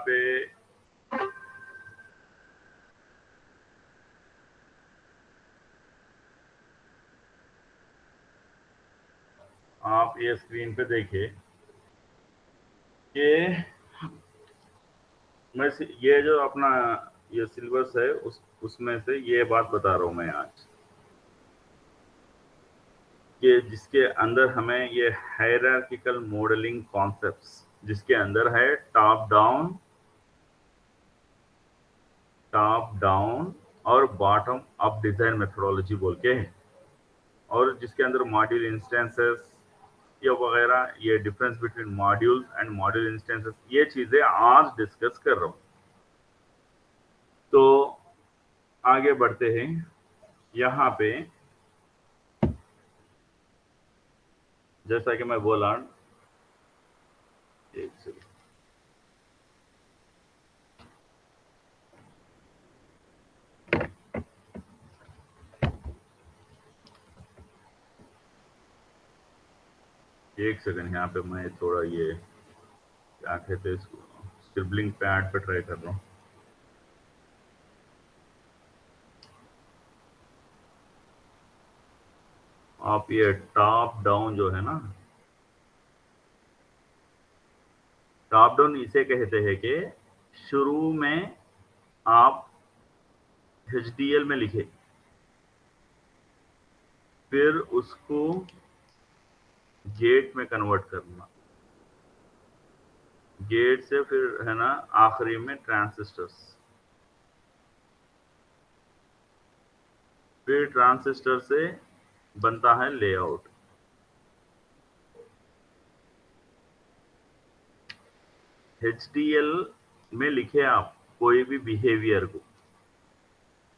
पे आप ये स्क्रीन पे देखिए कि मैं ये जो अपना ये सिलेबस है उसमें से ये बात बता रहा हूँ मैं आज कि जिसके अंदर हमें ये हायरार्किकल मॉडलिंग कॉन्सेप्ट्स जिसके अंदर है टॉप डाउन और बॉटम अप डिजाइन मेथोडोलॉजी बोल के है, और जिसके अंदर मॉड्यूल इंस्टेंसेस ये वगैरह, ये difference between modules and module instances, ये चीजें आज डिस्कस कर रहा हूँ। तो आगे बढ़ते हैं। यहाँ पे जैसा कि मैं बोला, एक सेकंड, यहाँ पे मैं थोड़ा ये क्या कहते हैं इसको, स्क्रिबलिंग पैड पे ट्राई कर रहा हूँ। आप ये टॉप डाउन जो है ना, टॉप डाउन इसे कहते हैं कि शुरू में आप HDL में लिखे, फिर उसको गेट में कन्वर्ट करना, गेट से फिर है ना आखिरी में ट्रांजिस्टर्स, फिर ट्रांजिस्टर से बनता है लेआउट। HDL में लिखे आप कोई भी बिहेवियर को,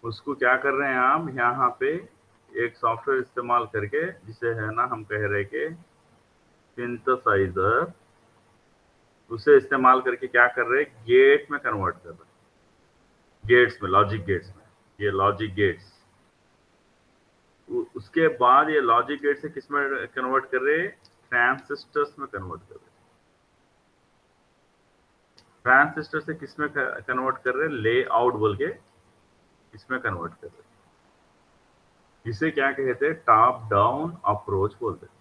उसको क्या कर रहे हैं आप यहाँ पे एक सॉफ्टवेयर इस्तेमाल करके, जिसे है ना हम कह रहे कि सिंथेसाइजर, उसे इस्तेमाल करके क्या कर रहे हैं, गेट में कन्वर्ट कर रहे हैं, गेट्स में, लॉजिक गेट्स में, ये लॉजिक गेट्स। उसके बाद ये लॉजिक गेट से किस में कन्वर्ट कर रहे हैं, ट्रांजिस्टर्स में कन्वर्ट कर रहे हैं। ट्रांजिस्टर से किस में कन्वर्ट कर रहे हैं, लेआउट बोल के इसमें कन्वर्ट कर रहे हैं। इसे क्या कहते हैं, टॉप डाउन अप्रोच बोलते हैं।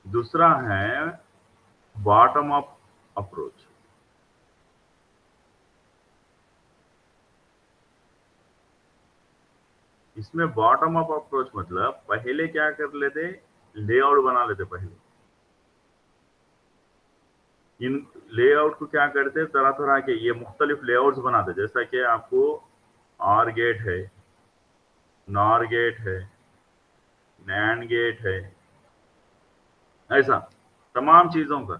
दूसरा है बॉटम अप अप्रोच। इसमें बॉटम अप अप्रोच मतलब पहले क्या कर लेते, लेआउट बना लेते। पहले इन लेआउट को क्या करते, तरह तरह के ये मुख्तलिफ लेआउट्स बनाते, जैसा कि आपको आर गेट है, नॉर गेट है, नैंड गेट है, ऐसा तमाम चीजों का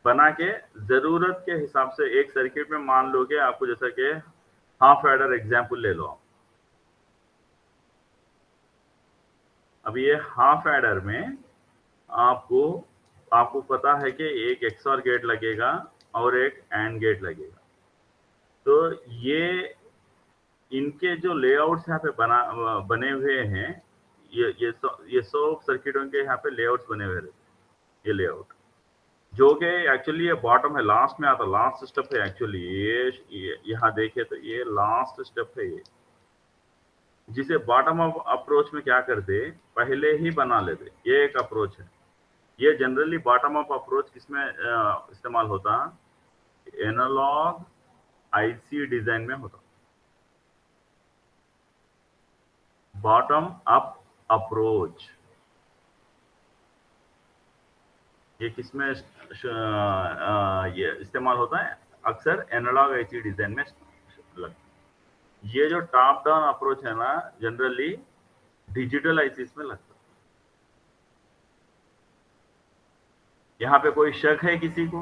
बना के जरूरत के हिसाब से एक सर्किट में मान लो कि आपको, जैसा कि हाफ एडर एग्जांपल ले लो आप। अब ये हाफ एडर में आपको आपको पता है कि एक एक्सऑर गेट लगेगा और एक एंड गेट लगेगा। तो ये इनके जो लेआउट्स यहाँ पे बने हुए हैं, ये सब सर्किटों के यहाँ पे लेआउट्स बने हुए रहते हैं। ये लेआउट जो कि एक्चुअली ये बॉटम है, लास्ट में आता, लास्ट स्टेप है एक्चुअली। ये यहाँ देखे तो ये लास्ट स्टेप है, ये जिसे बॉटम अप अप्रोच में क्या करते, पहले ही बना लेते। ये एक अप्रोच है। ये जनरली बॉटम अप अप्रोच किसमें इस्तेमाल होता, एनालॉग आईसी डिजाइन में होता। बॉटम अप अप्रोच ये किसमें ये इस्तेमाल होता है, अक्सर एनालॉग आईसी डिजाइन में लगता। ये जो टॉप डाउन अप्रोच है ना, जनरली डिजिटल आईसीस में लगता। यहाँ पे कोई शक है किसी को?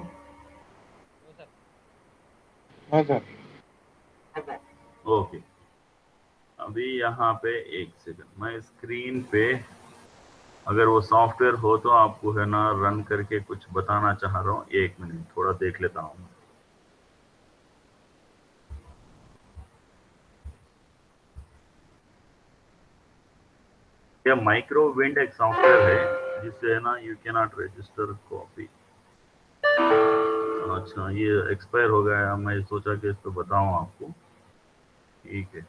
हाँ सर। ओके, अभी यहाँ पे एक सेकंड, मैं स्क्रीन पे अगर वो सॉफ्टवेयर हो तो आपको है ना रन करके कुछ बताना चाह रहा हूँ। 1 मिनट थोड़ा देख लेता हूँ। यह माइक्रोविंड एक सॉफ्टवेयर है जिससे है ना you can not register copy. अच्छा, ये एक्सपायर हो गया, मैं सोचा कि इस पे बताऊं आपको। ठीक है,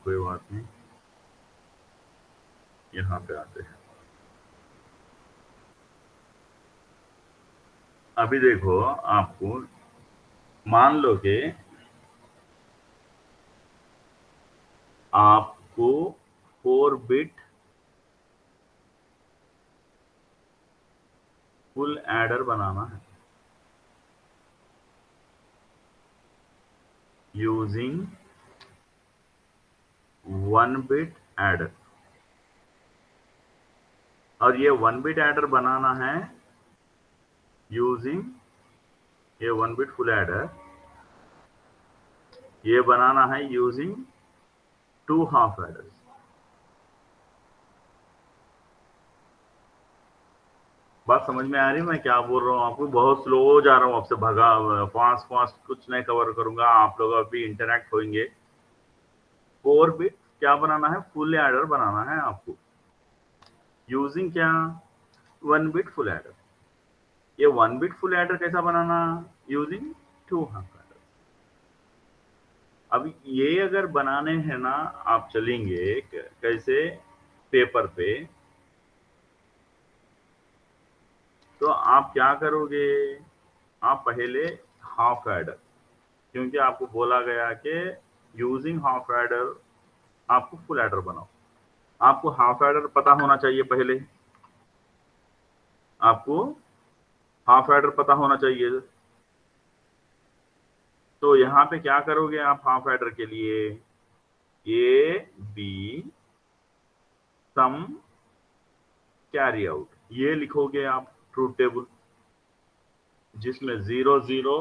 कोई बात नहीं। यहाँ पे आते हैं। अभी देखो, आपको मान लो कि आपको 4 बिट फुल एडर बनाना है यूजिंग 1 बिट एडर, और ये 1 बिट एडर बनाना है यूजिंग, ये 1 बिट फुल एडर ये बनाना है यूजिंग 2 हाफ एडर्स। बात समझ में आ रही है मैं क्या बोल रहा हूँ आपको? बहुत स्लो जा रहा हूँ आपसे, भगा फास्ट फास्ट कुछ नहीं कवर करूंगा, आप लोग अभी इंटरेक्ट होंगे। 4 बिट क्या बनाना है? फुल एडर बनाना है आपको यूजिंग क्या? 1 बिट फुल एडर। ये 1 बिट फुल एडर कैसा बनाना? Using 2 half adder. अब ये अगर बनाने हैं ना, आप चलेंगे कैसे पेपर पे, तो आप क्या करोगे? आप पहले हाफ एडर, क्योंकि आपको बोला गया कि यूजिंग हाफ एडर आपको फुल एडर बनाओ। आपको हाफ एडर पता होना चाहिए पहले, आपको हाफ एडर पता होना चाहिए। तो यहाँ पे क्या करोगे आप हाफ एडर के लिए? A B sum carry out, ये लिखोगे आप ट्रूथ टेबल, जिसमें 0 0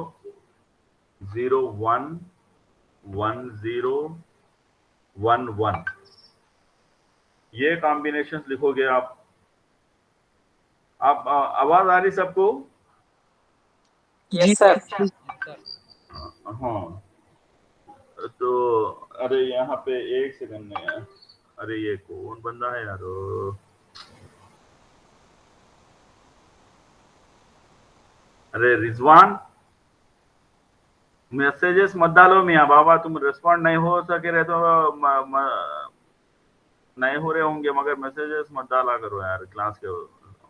0 1 1 0 1 1, ये कॉम्बिनेशन लिखोगे आप। आवाज आ रही सबको? Yes sir. हाँ, तो अरे यहाँ पे एक सेकंड में यार, अरे ये कौन बंदा है यार? अरे रिजवान, मैसेजेस मत डालो मियाँ बाबा, तुम रिस्पॉन्ड नहीं हो सके रहे तो नहीं हो रहे होंगे, मगर मैसेजेस मत डाला करो यार क्लास के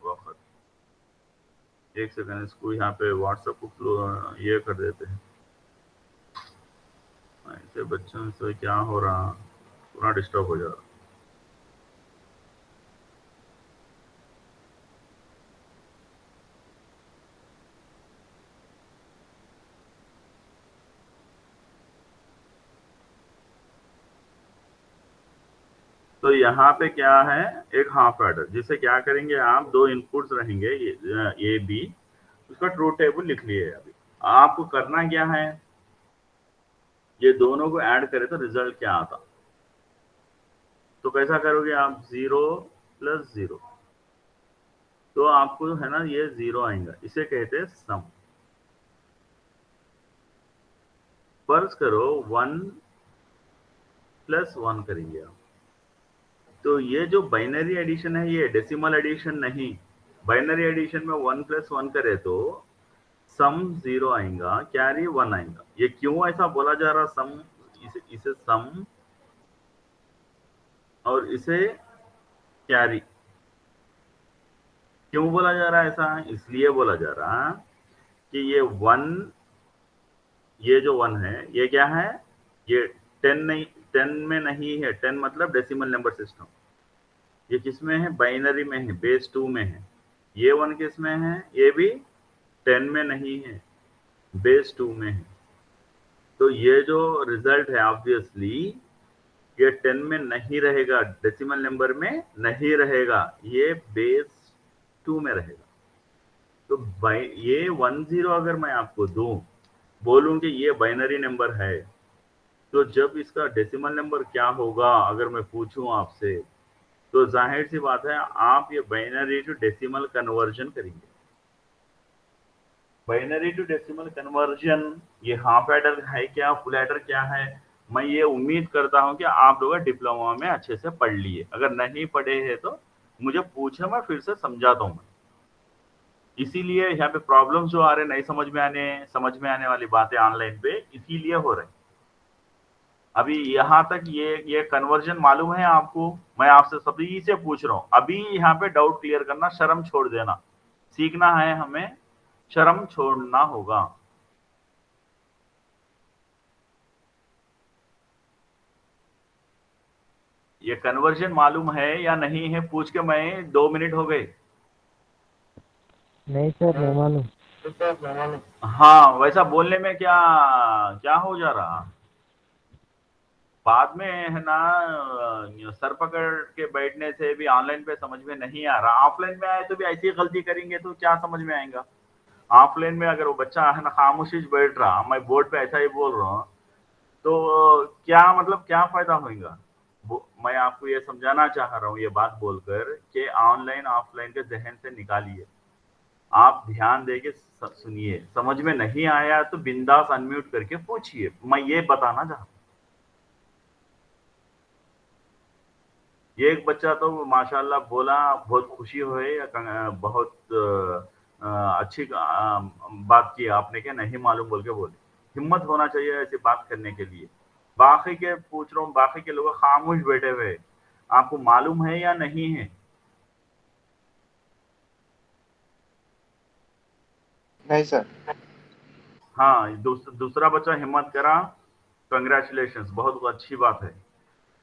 वक्त। एक सेकंड, इसको यहाँ पे व्हाट्सएप को ये कर देते हैं। ऐसे बच्चों से क्या हो रहा, पूरा डिस्टर्ब हो जा रहा। तो यहाँ पे क्या है? एक हाफ एडर, जिसे क्या करेंगे आप, 2 इनपुट्स रहेंगे ए बी, उसका ट्रूथ टेबल लिख लिए। अभी आपको करना क्या है? ये दोनों को ऐड करें तो रिजल्ट क्या आता? तो कैसा करोगे आप? 0 + 0, तो आपको है ना ये 0 आएगा, इसे कहते हैं सम। फर्ज करो 1 + 1 करेंगे आप, तो ये जो बाइनरी एडिशन है ये डेसिमल एडिशन नहीं। बाइनरी एडिशन में 1 + 1 करे तो सम 0 आएगा, कैरी 1 आएगा। ये क्यों ऐसा बोला जा रहा? सम, इसे सम और इसे कैरी क्यों बोला जा रहा है ऐसा? इसलिए बोला जा रहा कि ये 1, ये जो 1 है ये क्या है? ये 10 नहीं, 10 में नहीं है। 10 मतलब डेसिमल नंबर सिस्टम। ये किसमें है? बाइनरी में है, बेस 2 में है। ये 1 किसमें है? ये भी 10 में नहीं है, बेस 2 में है। तो ये जो रिजल्ट है ऑब्वियसली ये 10 में नहीं रहेगा, डेसिमल नंबर में नहीं रहेगा, ये बेस 2 में रहेगा। तो ये 1 0 अगर मैं आपको दूं, बोलूं कि ये बाइनरी नंबर है, तो जब इसका डेसिमल नंबर क्या होगा अगर मैं पूछूं आपसे, तो जाहिर सी बात है आप ये बाइनरी टू डेसिमल कन्वर्जन करेंगे। बाइनरी टू डेसिमल कन्वर्जन, ये हाफ एडर है क्या, फुल एडर क्या है, मैं ये उम्मीद करता हूं कि आप लोग डिप्लोमा में अच्छे से पढ़ लिए। अगर नहीं पढ़े हैं तो मुझे पूछे, मैं फिर से समझाता हूँ। इसीलिए यहाँ पे प्रॉब्लम जो आ रहे नहीं समझ में आने वाली बातें ऑनलाइन पे इसीलिए हो रहे। अभी यहाँ तक ये कन्वर्जन मालूम है आपको? मैं आपसे सभी से पूछ रहा हूँ, अभी यहाँ पे डाउट क्लियर करना, शर्म छोड़ देना, सीखना है हमें, शर्म छोड़ना होगा। ये कन्वर्जन मालूम है या नहीं है पूछ के मैं 2 मिनट हो गए। नहीं सर, नहीं मालूम। हाँ, वैसा बोलने में क्या क्या हो जा रहा, बाद में है ना सर पकड़ के बैठने से भी ऑनलाइन पे समझ में नहीं आ रहा। ऑफलाइन में आए तो भी ऐसी गलती करेंगे तो क्या समझ में आएगा? ऑफलाइन में अगर वो बच्चा है ना खामोशी से बैठ रहा, मैं बोर्ड पे ऐसा ही बोल रहा हूँ, तो क्या मतलब क्या फायदा होगा? मैं आपको ये समझाना चाह रहा हूँ ये बात बोलकर कि ऑनलाइन ऑफलाइन के जहन से निकालिए, आप ध्यान देके सुनिए, समझ में नहीं आया तो बिंदास अनम्यूट करके पूछिए, मैं ये बताना चाहता हूँ। ये एक बच्चा तो माशाल्लाह बोला, बहुत खुशी हुई, बहुत अच्छी बात की आपने, क्या नहीं मालूम बोल के बोले। हिम्मत होना चाहिए ऐसी बात करने के लिए। बाकी के पूछ रहा हूँ, बाकी के लोग खामोश बैठे हुए, आपको मालूम है या नहीं है? नहीं सर। हाँ, दूसरा बच्चा हिम्मत करा, कंग्रेचुलेशन, बहुत अच्छी बात है।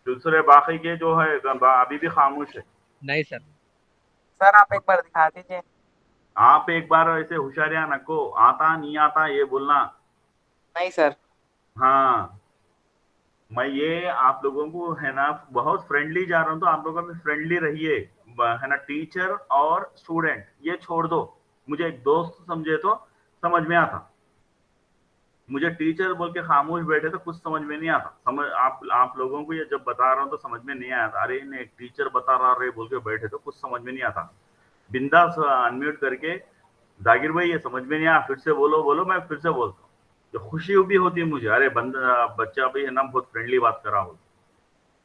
दूसरे बाकी के जो है अभी भी खामोश है। नहीं सर। सर आप एक बार दिखा दीजिए। आप एक बार ऐसे होशियारियां नको, आता नहीं आता ये बोलना। नहीं सर। हाँ, मैं ये आप लोगों को है ना बहुत फ्रेंडली जा रहा हूँ, तो आप लोगों में फ्रेंडली रहिए, है ना। टीचर और स्टूडेंट ये छोड़ दो, मुझे एक दोस्त समझे तो समझ में आता। मुझे टीचर बोल के खामोश बैठे तो कुछ समझ में नहीं आता। समझ आप लोगों को ये जब बता रहा हूँ तो समझ में नहीं आया, अरे इन्हें एक टीचर बता रहा रे बोल के बैठे तो कुछ समझ में नहीं आता। बिंदास अनम्यूट करके, जाकिर भाई ये समझ में नहीं आया, फिर से बोलो बोलो, मैं फिर से बोलता हूँ। जो खुशी भी होती है मुझे, अरे बच्चा भी है ना बहुत फ्रेंडली बात कर रहा हो।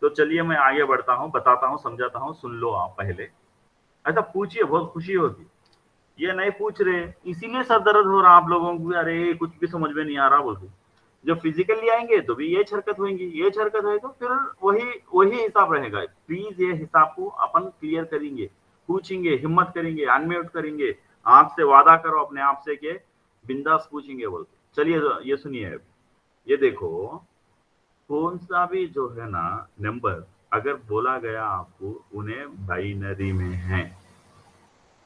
तो चलिए मैं आगे बढ़ता हूँ, बताता हूँ, समझाता हूँ, सुन लो आप पहले। ऐसा पूछिए, बहुत खुशी होती। ये नहीं पूछ रहे, इसीलिए सर दर्द हो रहा आप लोगों को, अरे कुछ भी समझ में नहीं आ रहा बोल के। जब फिजिकली आएंगे तो भी ये हरकत होंगी, ये हरकत है तो फिर वही वही हिसाब रहेगा। प्लीज ये हिसाब को अपन क्लियर करेंगे, पूछेंगे, हिम्मत करेंगे, अनम्यूट करेंगे, आपसे वादा करो अपने आप से कि बिंदास पूछेंगे बोल के। चलिए ये सुनिए, ये देखो, कौन सा भी जो है ना नंबर अगर बोला गया आपको उन्हें बाइनरी में है,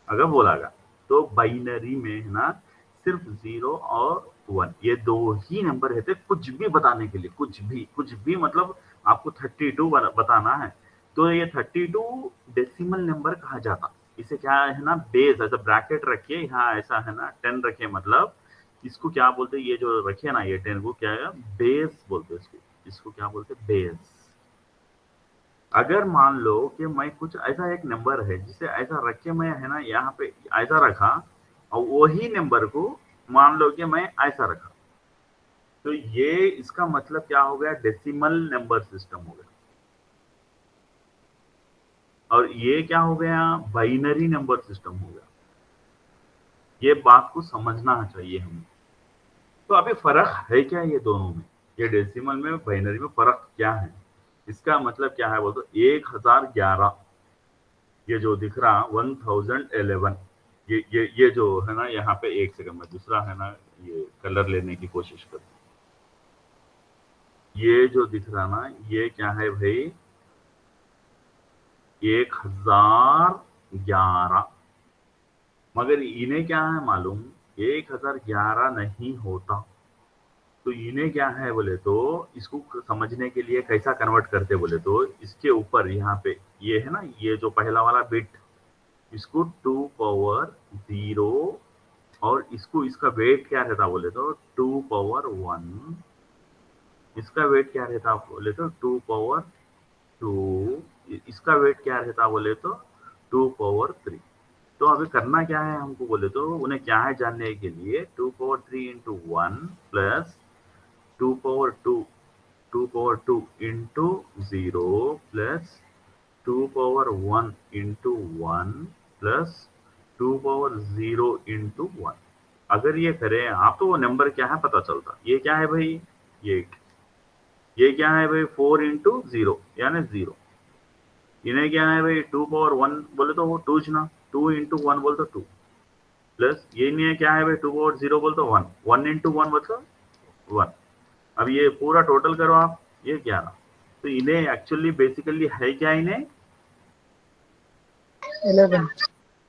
अगर बोला गया तो बाइनरी में है ना सिर्फ 0 और 1 ये दो ही नंबर रहते कुछ भी बताने के लिए। कुछ भी मतलब आपको 32 बताना है तो ये 32 डेसिमल नंबर कहा जाता। इसे क्या है ना बेस, ऐसा ब्रैकेट रखिए यहाँ, ऐसा है ना 10 रखिए, मतलब इसको क्या बोलते हैं, ये जो रखिए ना ये 10 को क्या है, बेस बोलते हैं इसको। इसको क्या बोलते हैं, बेस। अगर मान लो कि मैं कुछ ऐसा एक नंबर है जिसे ऐसा रख के मैं है ना यहाँ पे ऐसा रखा, और वही नंबर को मान लो कि मैं ऐसा रखा, तो ये इसका मतलब क्या हो गया, डेसिमल नंबर सिस्टम हो गया। और ये क्या हो गया, बाइनरी नंबर सिस्टम हो गया। ये बात को समझना चाहिए हमें। तो अभी फर्क है क्या ये दोनों में, ये डेसिमल में बाइनरी में फर्क क्या है? इसका मतलब क्या है बोलते 1011, ये जो दिख रहा 1011, ये जो है ना यहाँ पे, एक सेकंड में दूसरा है ना ये कलर लेने की कोशिश कर। ये जो दिख रहा ना ये क्या है भाई, 1011, मगर इन्हें क्या है मालूम, 1011 नहीं होता। तो इन्हें क्या है बोले तो, इसको समझने के लिए कैसा कन्वर्ट करते बोले तो, इसके ऊपर यहाँ पे ये है ना, ये जो पहला वाला बिट, इसको 2 पावर 0, और इसको इसका वेट क्या रहता बोले तो 2 पावर 1, इसका वेट क्या रहता बोले तो 2 पावर 2, इसका वेट क्या रहता बोले तो 2 पावर 3। तो अभी करना क्या है हमको बोले तो, उन्हें क्या है जानने के लिए, 2 power 3 into 1 plus 2 power 2, 2 power 2 into 0 plus 2 power 1 into 1 plus 2 power 0 into 1। अगर ये करें आप तो वो नंबर क्या है पता चलता। ये क्या है भाई, ये 8। ये क्या है भाई 4 इंटू 0 यानी 0। इन्हें क्या है भाई 2 पावर 1 बोले तो वो 2 ना, 2 इंटू 1 बोले तो 2 प्लस ये नहीं है क्या है भाई 2 पावर 0 बोले तो 1, 1 इंटू 1 मतलब 1। अब ये पूरा टोटल करो आप, ये 11। तो इन्हें एक्चुअली बेसिकली है क्या इन्हें 11।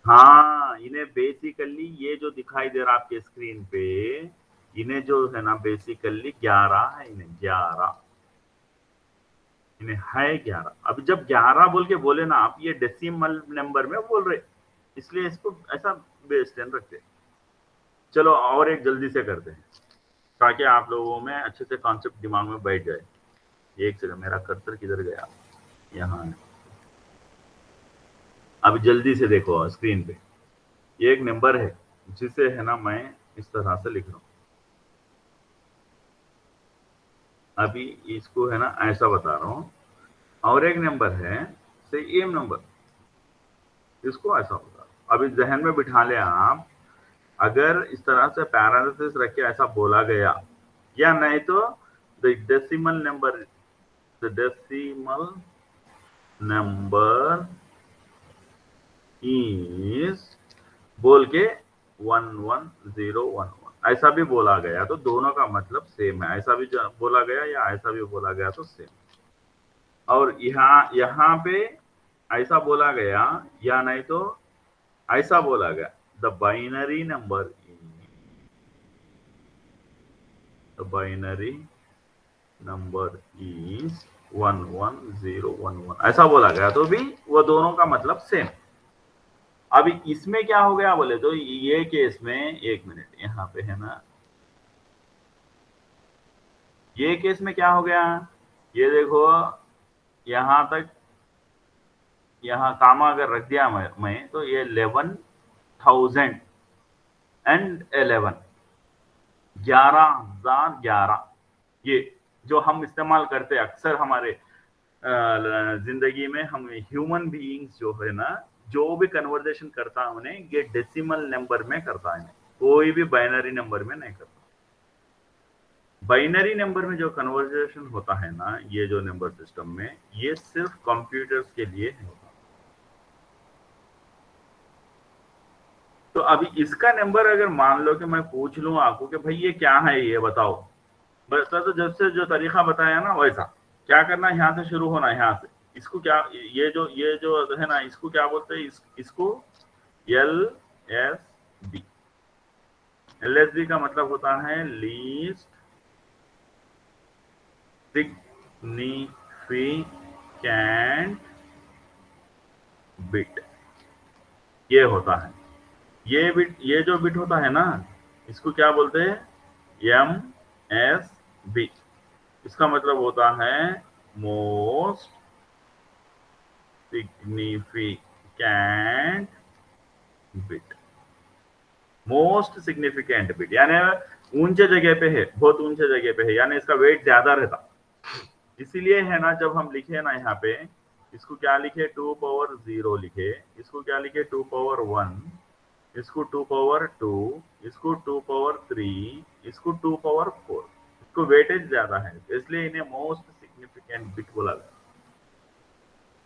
हाँ, इन्हें बेसिकली ये जो दिखाई दे रहा है आपके स्क्रीन पे, इन्हें जो है ना बेसिकली 11 है, इन्हें 11, इन्हें है 11। अब जब 11 बोल के बोले ना आप, ये डेसिमल नंबर में बोल रहे, इसलिए इसको ऐसा बेस ध्यान रखते। चलो और एक जल्दी से करते हैं ताकि आप लोगों में अच्छे से कॉन्सेप्ट दिमाग में बैठ जाए। एक सेकंड, मेरा कर्सर किधर गया, यहाँ है। अब जल्दी से देखो स्क्रीन पे, ये एक नंबर है जिसे है ना मैं इस तरह से लिख रहा हूँ। अभी इसको है ना ऐसा बता रहा हूँ, और एक नंबर है सेम नंबर, इसको ऐसा बता रहा हूँ। अभी जहन में बिठा ले आप, अगर इस तरह से पैरेंथेसिस रख के ऐसा बोला गया, या नहीं तो the decimal number, the decimal number is बोल के 11011 ऐसा भी बोला गया तो दोनों का मतलब सेम है। ऐसा भी बोला गया या ऐसा भी बोला गया तो सेम। और यहाँ पे ऐसा बोला गया या नहीं तो ऐसा बोला गया, the binary number, the binary number is 11011 ऐसा बोला गया तो भी वो दोनों का मतलब सेम। अभी इसमें क्या हो गया बोले तो ये केस में, एक मिनट यहाँ पे है ना, ये केस में क्या हो गया, ये देखो यहाँ तक, यहाँ कामा अगर रख दिया मैं तो ये 11,011, 11,011, ये जो हम इस्तेमाल करते हैं अक्सर हमारे जिंदगी में, हम ह्यूमन बीइंग्स जो है ना, जो भी कन्वर्सेशन करता है उन्हें ये डेसिमल नंबर में करता है, कोई भी बाइनरी नंबर में नहीं करता। बाइनरी नंबर में जो कन्वर्सेशन होता है ना, ये जो नंबर सिस्टम में, ये सिर्फ कंप्यूटर्स के लिए है। तो अभी इसका नंबर अगर मान लो कि मैं पूछ लूं आपको कि भाई ये क्या है ये बताओ, बता तो जब से जो तरीका बताया ना वैसा क्या करना, यहाँ से शुरू होना, यहाँ से इसको क्या, ये जो है ना इसको क्या बोलते हैं, इसको LSB। LSB का मतलब होता है लीस्ट सिग्निफिकेंट बिट, ये होता है। ये बिट, ये जो बिट होता है ना, इसको क्या बोलते हैं, MSB। इसका मतलब होता है most significant bit. Most significant bit यानी ऊंचे जगह पे है, बहुत ऊंचे जगह पे है, यानी इसका वेट ज्यादा रहता। इसीलिए है ना जब हम लिखे ना यहाँ पे, इसको क्या लिखे 2 पावर 0 लिखे, इसको क्या लिखे 2 पावर 1, इसको 2 पावर 2, इसको 2 पावर 3, इसको 2 पावर 4। इसको वेटेज ज्यादा है इसलिए इन्हें मोस्ट सिग्निफिकेंट बिट बोला गया।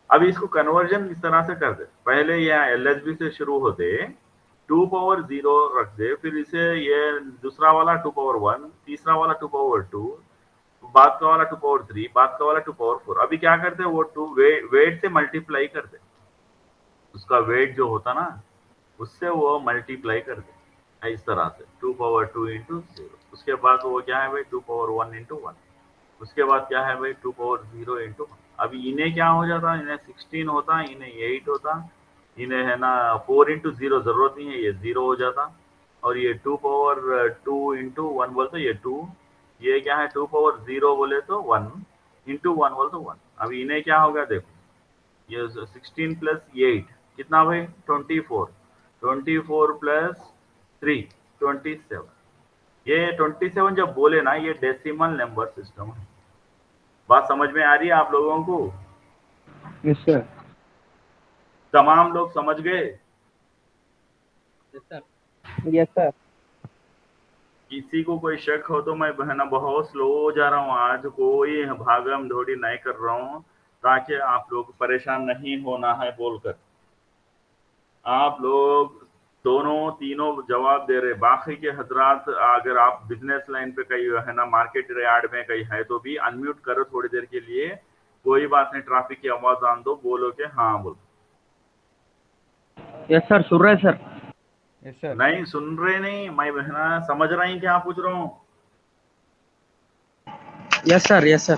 अब इसको कन्वर्जन इस तरह से कर दे, पहले यहाँ LSB से शुरू होते 2 पावर 0 रख दे, फिर इसे ये दूसरा वाला 2 पावर 1, तीसरा वाला 2 पावर 2, बाद का वाला 2 पावर 3, बाद का वाला 2 पावर 4। अभी क्या करते हैं वो 2 वेट से मल्टीप्लाई करते, उसका वेट जो होता ना उससे वो मल्टीप्लाई कर दे इस तरह से 2 पावर 2 इंटू 0। उसके बाद वो क्या है भाई 2 पावर 1 इंटू 1। उसके बाद क्या है भाई 2 पावर 0 इंटू 1। अभी इन्हें क्या हो जाता, इन्हें 16 होता, इन्हें 8 होता, इन्हें है ना 4 इंटू 0 जरूरत नहीं है, ये 0 हो जाता। और ये 2 पावर 2 इंटू 1 बोले तो ये 2, ये क्या है 2 पावर 0 बोले तो 1 इंटू 1 बोले तो 1। अभी इन्हें क्या होगा देखो, ये 16 प्लस 8 कितना भाई 24, 24 प्लस 3 27। ये 27 जब बोले ना, ये डेसिमल नंबर सिस्टम है। बात समझ में आ रही है आप लोगों को? Yes sir. तमाम लोग समझ गए? Yes sir. किसी को कोई शक हो तो मैं बहना बहुत स्लो जा रहा हूँ आज, कोई भागम दौड़ी नहीं कर रहा हूँ ताकि आप लोग परेशान नहीं होना है बोलकर। आप लोग दोनों तीनों जवाब दे रहे, बाकी के हजरात अगर आप बिजनेस लाइन पे कहीं है ना, मार्केट यार्ड में कहीं है तो भी अनम्यूट करो थोड़ी देर के लिए, कोई बात नहीं, ट्रैफिक की आवाज आन दो, बोलो के हाँ बोलो। यस सर, सुन रहे सर। Yes sir. नहीं सुन रहे नहीं, मैं बहना समझ रहा ही क्या पूछ रहा हूँ। Yes sir, yes sir.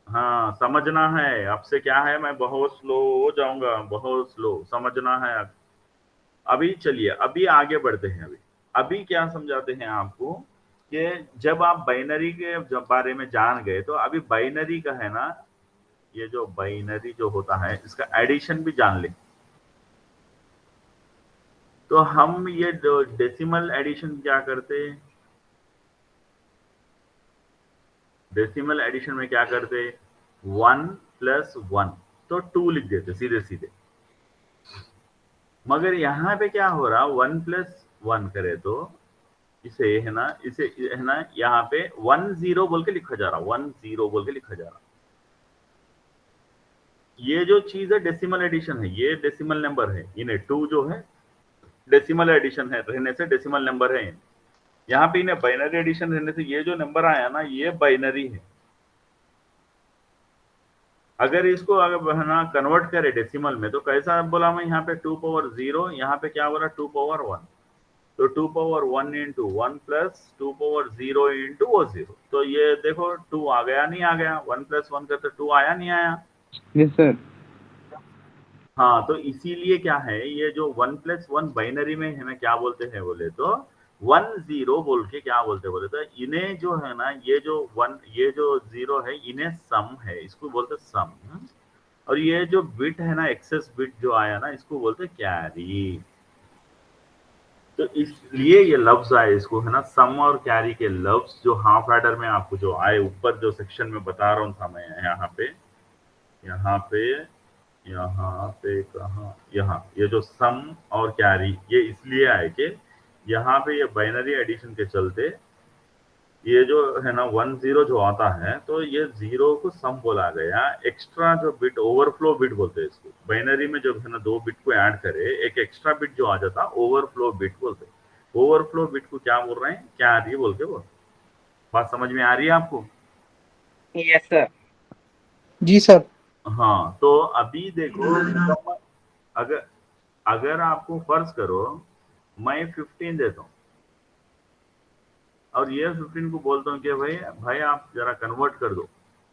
हाँ समझना है, अब से क्या है, मैं बहुत स्लो हो जाऊंगा, बहुत स्लो समझना है। अभी चलिए अभी आगे बढ़ते हैं। अभी अभी क्या समझाते हैं आपको कि जब आप बाइनरी के बारे में जान गए तो अभी बाइनरी का है ना, ये जो बाइनरी जो होता है इसका एडिशन भी जान ले। तो हम ये डेसिमल एडिशन क्या करते, डेसिमल एडिशन में क्या करते, 1+1 तो 2 लिख देते सीधे सीधे। मगर यहाँ पे क्या हो रहा, 1+1 करे तो इसे है ना, इसे है ना यहाँ पे 10 बोल के लिखा जा रहा, 10 बोल के लिखा जा रहा। ये जो चीज है डेसिमल एडिशन है, ये डेसिमल नंबर है, इन्हें 2 जो है डेसिमल एडिशन है रहने से डेसिमल नंबर है। यहाँ पे इन्हें बाइनरी एडिशन रहने से ये जो नंबर आया ना ये बाइनरी है। अगर इसको अगर ना कन्वर्ट करे डेसिमल में तो कैसा बोला मैं, यहाँ पे 2 पावर 0, यहाँ पे क्या बोला 2 पावर 1, तो 2 पावर 1 इंटू 1+2 पावर 0 इंटू वो 0, तो ये देखो 2 आ गया नहीं आ गया, 1+1 करते 2 आया नहीं आया। Yes sir. हाँ तो इसीलिए क्या है, ये जो 1+1 बाइनरी में है ना क्या बोलते हैं बोले तो 10 बोल के क्या बोलते बोले तो इन्हें जो है ना, ये जो 1 ये जो 0 है इन्हें सम है, इसको बोलते सम। और ये जो बिट है ना, एक्सेस बिट जो आया ना, इसको बोलते कैरी। तो इसलिए ये लफ्ज आए, इसको है ना सम और कैरी के लफ्ज जो हाफ एडर में आपको जो आए, ऊपर जो सेक्शन में बता रहा हूँ था मैं, यहाँ पे कहा, यहाँ ये जो सम और कैरी ये इसलिए आए कि यहाँ पे ये बाइनरी एडिशन के चलते ये जो है ना 10 जो आता है तो ये 0 को सम बोला गया, एक्स्ट्रा जो बिट ओवरफ्लो बिट बोलते हैं इसको, बाइनरी में जब है ना 2 बिट को ऐड करे एक एक्स्ट्रा बिट जो आ जाता ओवरफ्लो बिट बोलते हैं। ओवरफ्लो बिट को क्या बोल रहे हैं, कैरी बोल के बोल। बात समझ में आ रही है आपको? Yes sir. जी सर। हाँ तो अभी देखो, अगर अगर आपको फर्ज करो मैं 15 देता हूँ और ये 15 को बोलता हूँ कि भाई भाई आप जरा कन्वर्ट कर दो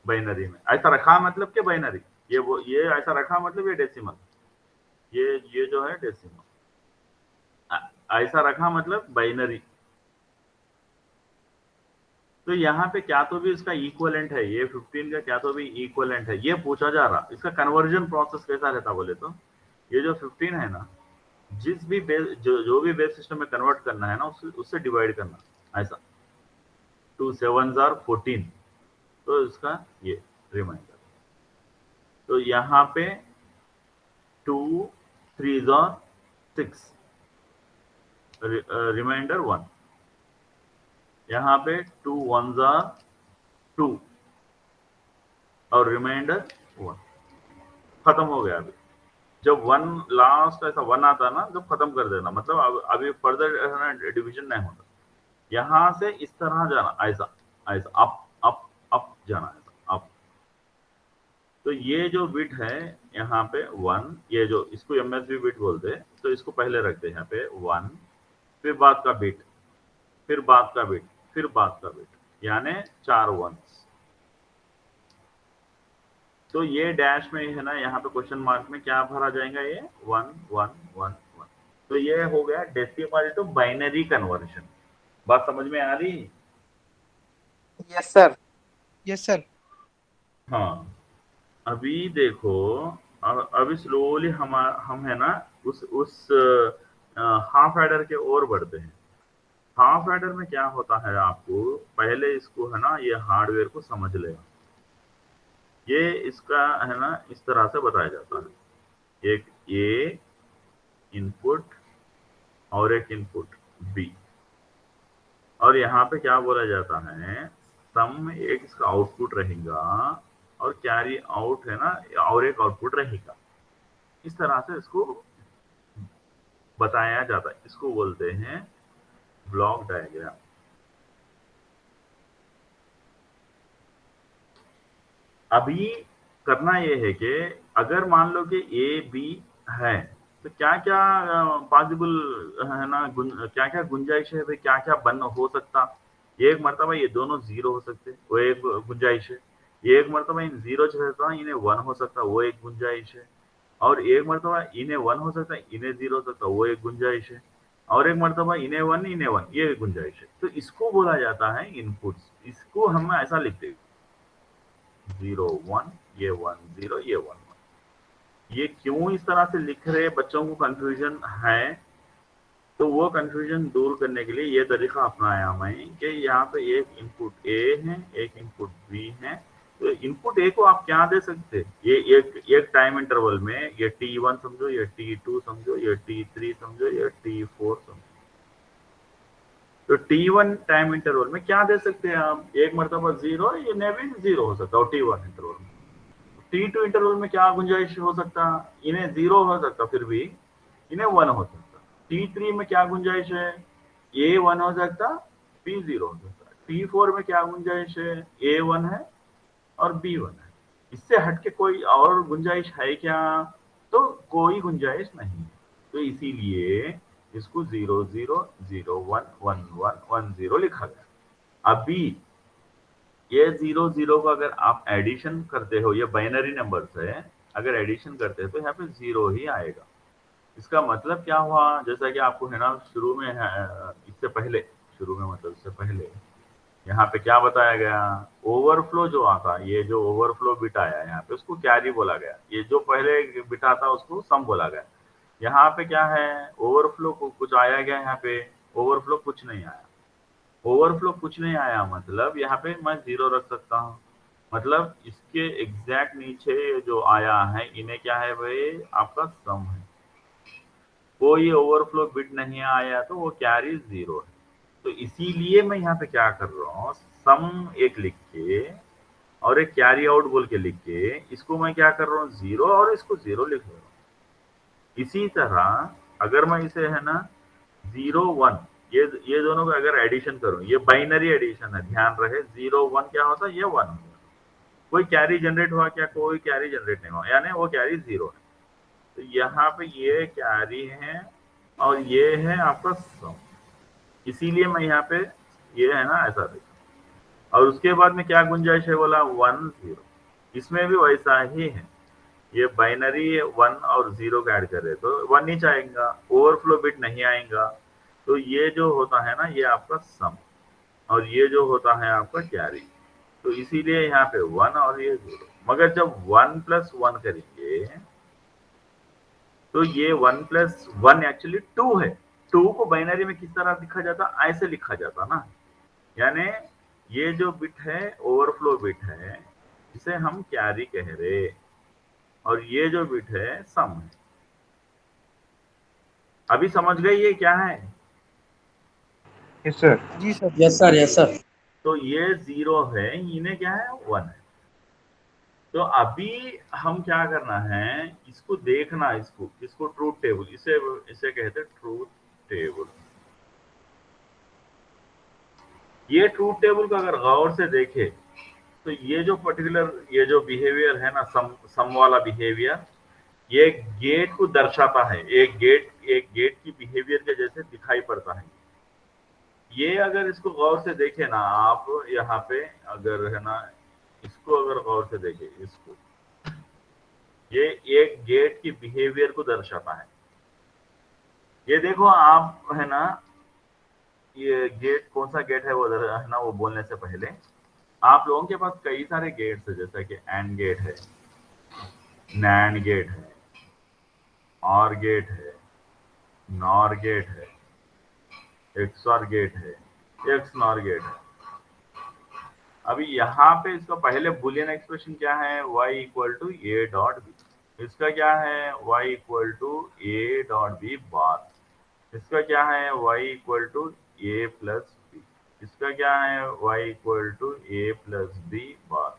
बाइनरी में, ऐसा रखा मतलब कि बाइनरी, ये ऐसा रखा मतलब ये डेसिमल, ये जो है डेसिमल, ऐसा रखा मतलब बाइनरी। तो यहाँ पे क्या तो भी इसका इक्वलेंट है, ये 15 का क्या तो भी इक्वलेंट है, ये पूछा जा रहा। इसका कन्वर्जन प्रोसेस कैसा रहता बोले तो, ये जो 15 है ना, जिस भी बेस जो भी बेस सिस्टम में कन्वर्ट करना है ना उससे डिवाइड करना, ऐसा 2 7s are 14, तो इसका ये रिमाइंडर। तो यहाँ पे 2 3s are 6, रिमाइंडर 1, यहाँ पे 2 1s are 2 और रिमाइंडर 1, खत्म हो गया। अभी जब 1 लास्ट ऐसा 1 आता ना जब खत्म कर देना, मतलब अभी फर्दर डिवीजन नहीं होता, यहाँ से इस तरह जाना, ऐसा ऐसा अप अप अप जाना, ऐसा अप। तो ये जो बिट है यहाँ पे 1, ये जो इसको एमएसबी बिट बोलते हैं, तो इसको पहले रखते हैं यहाँ पे 1, फिर बाद का बिट, फिर बाद का बिट, फिर बाद का बिट, यानी 4 1s। तो ये डैश में है ना, यहाँ पे क्वेश्चन मार्क में क्या भरा जाएगा, ये 1 1 1 1। तो ये हो गया डेसिमल टू बाइनरी कन्वर्जन। बात समझ में आ रही? Yes sir. Yes sir. हाँ अभी देखो, अभी स्लोली हम है ना उस हाफ एडर के ओर बढ़ते हैं। हाफ एडर में क्या होता है, आपको पहले इसको है ना ये हार्डवेयर को समझ लेगा। ये इसका है ना इस तरह से बताया जाता है, एक ए इनपुट और एक इनपुट बी। और यहाँ पे क्या बोला जाता है, सम एक इसका आउटपुट रहेगा और कैरी आउट है ना, और एक आउटपुट रहेगा। इस तरह से इसको बताया जाता है, इसको बोलते हैं ब्लॉक डायग्राम। अभी करना ये है कि अगर मान लो कि ए बी है तो क्या क्या पॉसिबल है ना, क्या क्या गुंजाइश है भाई, क्या क्या बन हो सकता। एक मरतबा ये दोनों जीरो हो सकते, वो एक गुंजाइश है। एक मरतबा इन जीरो रहता इन्हें वन हो सकता, वो एक गुंजाइश है। और एक मरतबा इन्हें वन हो सकता है, इन्हें जीरो हो सकता, वो एक गुंजाइश है। और एक मरतबा इन्हें वन ये गुंजाइश है। तो इसको बोला जाता है इनपुट्स। इसको हम ऐसा लिखते हैं 0 1, ये 1 0, ये 1 1। ये क्यों इस तरह से लिख रहे बच्चों को कंफ्यूजन है, तो वो कंफ्यूजन दूर करने के लिए ये तरीका अपनाया मैं कि यहाँ पे एक इनपुट ए है, एक इनपुट बी है। तो इनपुट ए को आप क्या दे सकते हैं, ये एक टाइम इंटरवल में, ये T1 समझो, ये T2 समझो, ये T3 समझो, ये T4 समझो। तो T1 टाइम इंटरवल में क्या दे सकते हैं आप, एक मरतबा जीरो, ये भी जीरो हो सकता है T1 इंटरवल में। T2 इंटरवल में क्या गुंजाइश हो सकता, इन्हें जीरो हो सकता, फिर भी इन्हें वन हो सकता। T3 में क्या गुंजाइश है, ए वन हो सकता, बी जीरो हो सकता। T4 में क्या गुंजाइश है, ए वन है और बी वन है। इससे हटके कोई और गुंजाइश है क्या, तो कोई गुंजाइश नहीं है। तो इसीलिए इसको 0 0 0 1 1 1 1 0 लिखा गया। अभी ये 0 0 को अगर आप एडिशन करते हो, ये बाइनरी नंबर्स है, अगर एडिशन करते हैं तो यहाँ पे 0 ही आएगा। इसका मतलब क्या हुआ, जैसा कि आपको है ना शुरू में है, इससे पहले, शुरू में मतलब इससे पहले यहाँ पे क्या बताया गया, ओवरफ्लो जो आता, ये जो ओवरफ्लो बिट आया यहाँ पे उसको कैरी बोला गया। ये जो पहले बिट आता उसको सम बोला गया। यहाँ पे क्या है, ओवरफ्लो को कुछ आया गया, यहाँ पे ओवरफ्लो कुछ नहीं आया। ओवरफ्लो कुछ नहीं आया मतलब यहाँ पे मैं जीरो रख सकता हूँ। मतलब इसके एग्जैक्ट नीचे जो आया है इन्हें क्या है भाई, आपका सम है। कोई ओवरफ्लो बिट नहीं आया तो वो कैरी जीरो है। तो इसीलिए मैं यहाँ पे क्या कर रहा हूँ, सम एक लिख के और एक कैरी आउट बोल के लिख के इसको मैं क्या कर रहा हूँ, जीरो, और इसको जीरो लिख रहा हूँ। इसी तरह अगर मैं इसे है ना 0 1, ये दोनों का अगर एडिशन करूं, ये बाइनरी एडिशन है, ध्यान रहे। 0 1 क्या होता है, ये 1 होगा। कोई कैरी जनरेट हुआ क्या, कोई कैरी जनरेट नहीं हुआ, यानी वो कैरी जीरो है। तो यहाँ पे ये कैरी है और ये है आपका सम। इसीलिए मैं यहाँ पे ये है ना ऐसा देखा। और उसके बाद में क्या गुंजाइश है बोला, 1 0। इसमें भी वैसा ही है, ये बाइनरी 1 और 0 का ऐड कर रहे तो 1 नीचे आएगा, ओवरफ्लो बिट नहीं आएगा। तो ये जो होता है ना ये आपका सम, और ये जो होता है आपका कैरी। तो इसीलिए यहाँ पे 1 और ये 0। मगर जब 1 + 1 करेंगे तो ये 1 + 1 एक्चुअली 2 है। 2 को बाइनरी में किस तरह लिखा जाता, ऐसे लिखा जाता ना, यानी ये जो बिट है ओवरफ्लो बिट है, इसे हम कैरी कह रहे, और ये जो बिट है सम है। अभी समझ गए ये क्या है। Yes sir. जी sir. Yes sir, yes sir. तो ये 0 है, इन्हें क्या है 1 है। तो अभी हम क्या करना है, इसको देखना, इसको ट्रूथ टेबल, इसे कहते हैं ट्रूथ टेबल। ये ट्रूथ टेबल को अगर गौर से देखे तो ये जो पर्टिकुलर ये जो बिहेवियर है ना, सम वाला बिहेवियर, ये गेट को दर्शाता है। एक गेट की बिहेवियर के जैसे दिखाई पड़ता है। ये अगर इसको गौर से देखे ना आप, यहाँ पे अगर है ना, इसको अगर गौर से देखे, इसको, ये एक गेट की बिहेवियर को दर्शाता है। ये देखो आप है ना, ये गेट कौन सा गेट है वो है ना, वो बोलने से पहले आप लोगों के पास कई सारे गेट्स है, जैसा कि एंड गेट है, नैंड गेट है, और गेट है, नॉर गेट है, एक्सऑर गेट है, एक्स नॉर गेट है। अभी यहाँ पे इसका पहले बुलियन एक्सप्रेशन क्या है, y = a.b। इसका क्या है, y = a.b बार। इसका क्या है y equal to A plus B, इसका क्या है y equal to A plus B bar,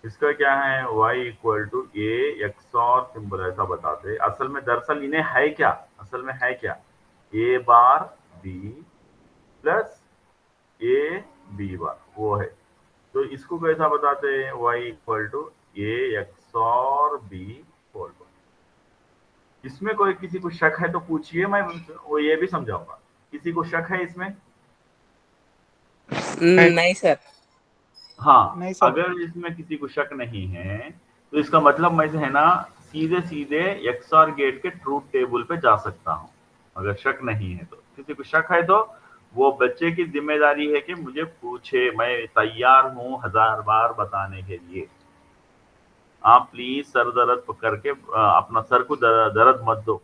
इसका क्या है y equal to A X और सिंबल ऐसा बताते। असल में दरअसल इन्हें है क्या, असल में है क्या, A bar B plus A B bar वो है। तो इसको कैसा बताते हैं, y equal to A X और बी होल बार। इसमें कोई किसी को शक है तो पूछिए, मैं वो ये भी समझाऊंगा। किसी को शक है इसमें? नहीं सर। हाँ, नहीं सर। अगर इसमें किसी को शक नहीं है तो इसका मतलब मैं जो है ना सीधे सीधे एक्सआर गेट के ट्रूथ टेबल पे जा सकता हूँ। अगर शक नहीं है तो, किसी को शक है तो वो बच्चे की जिम्मेदारी है कि मुझे पूछे, मैं तैयार हूँ 1000 बार बताने के लिए। आप प्लीज सर दर्द करके अपना सर को दर्द मत दो,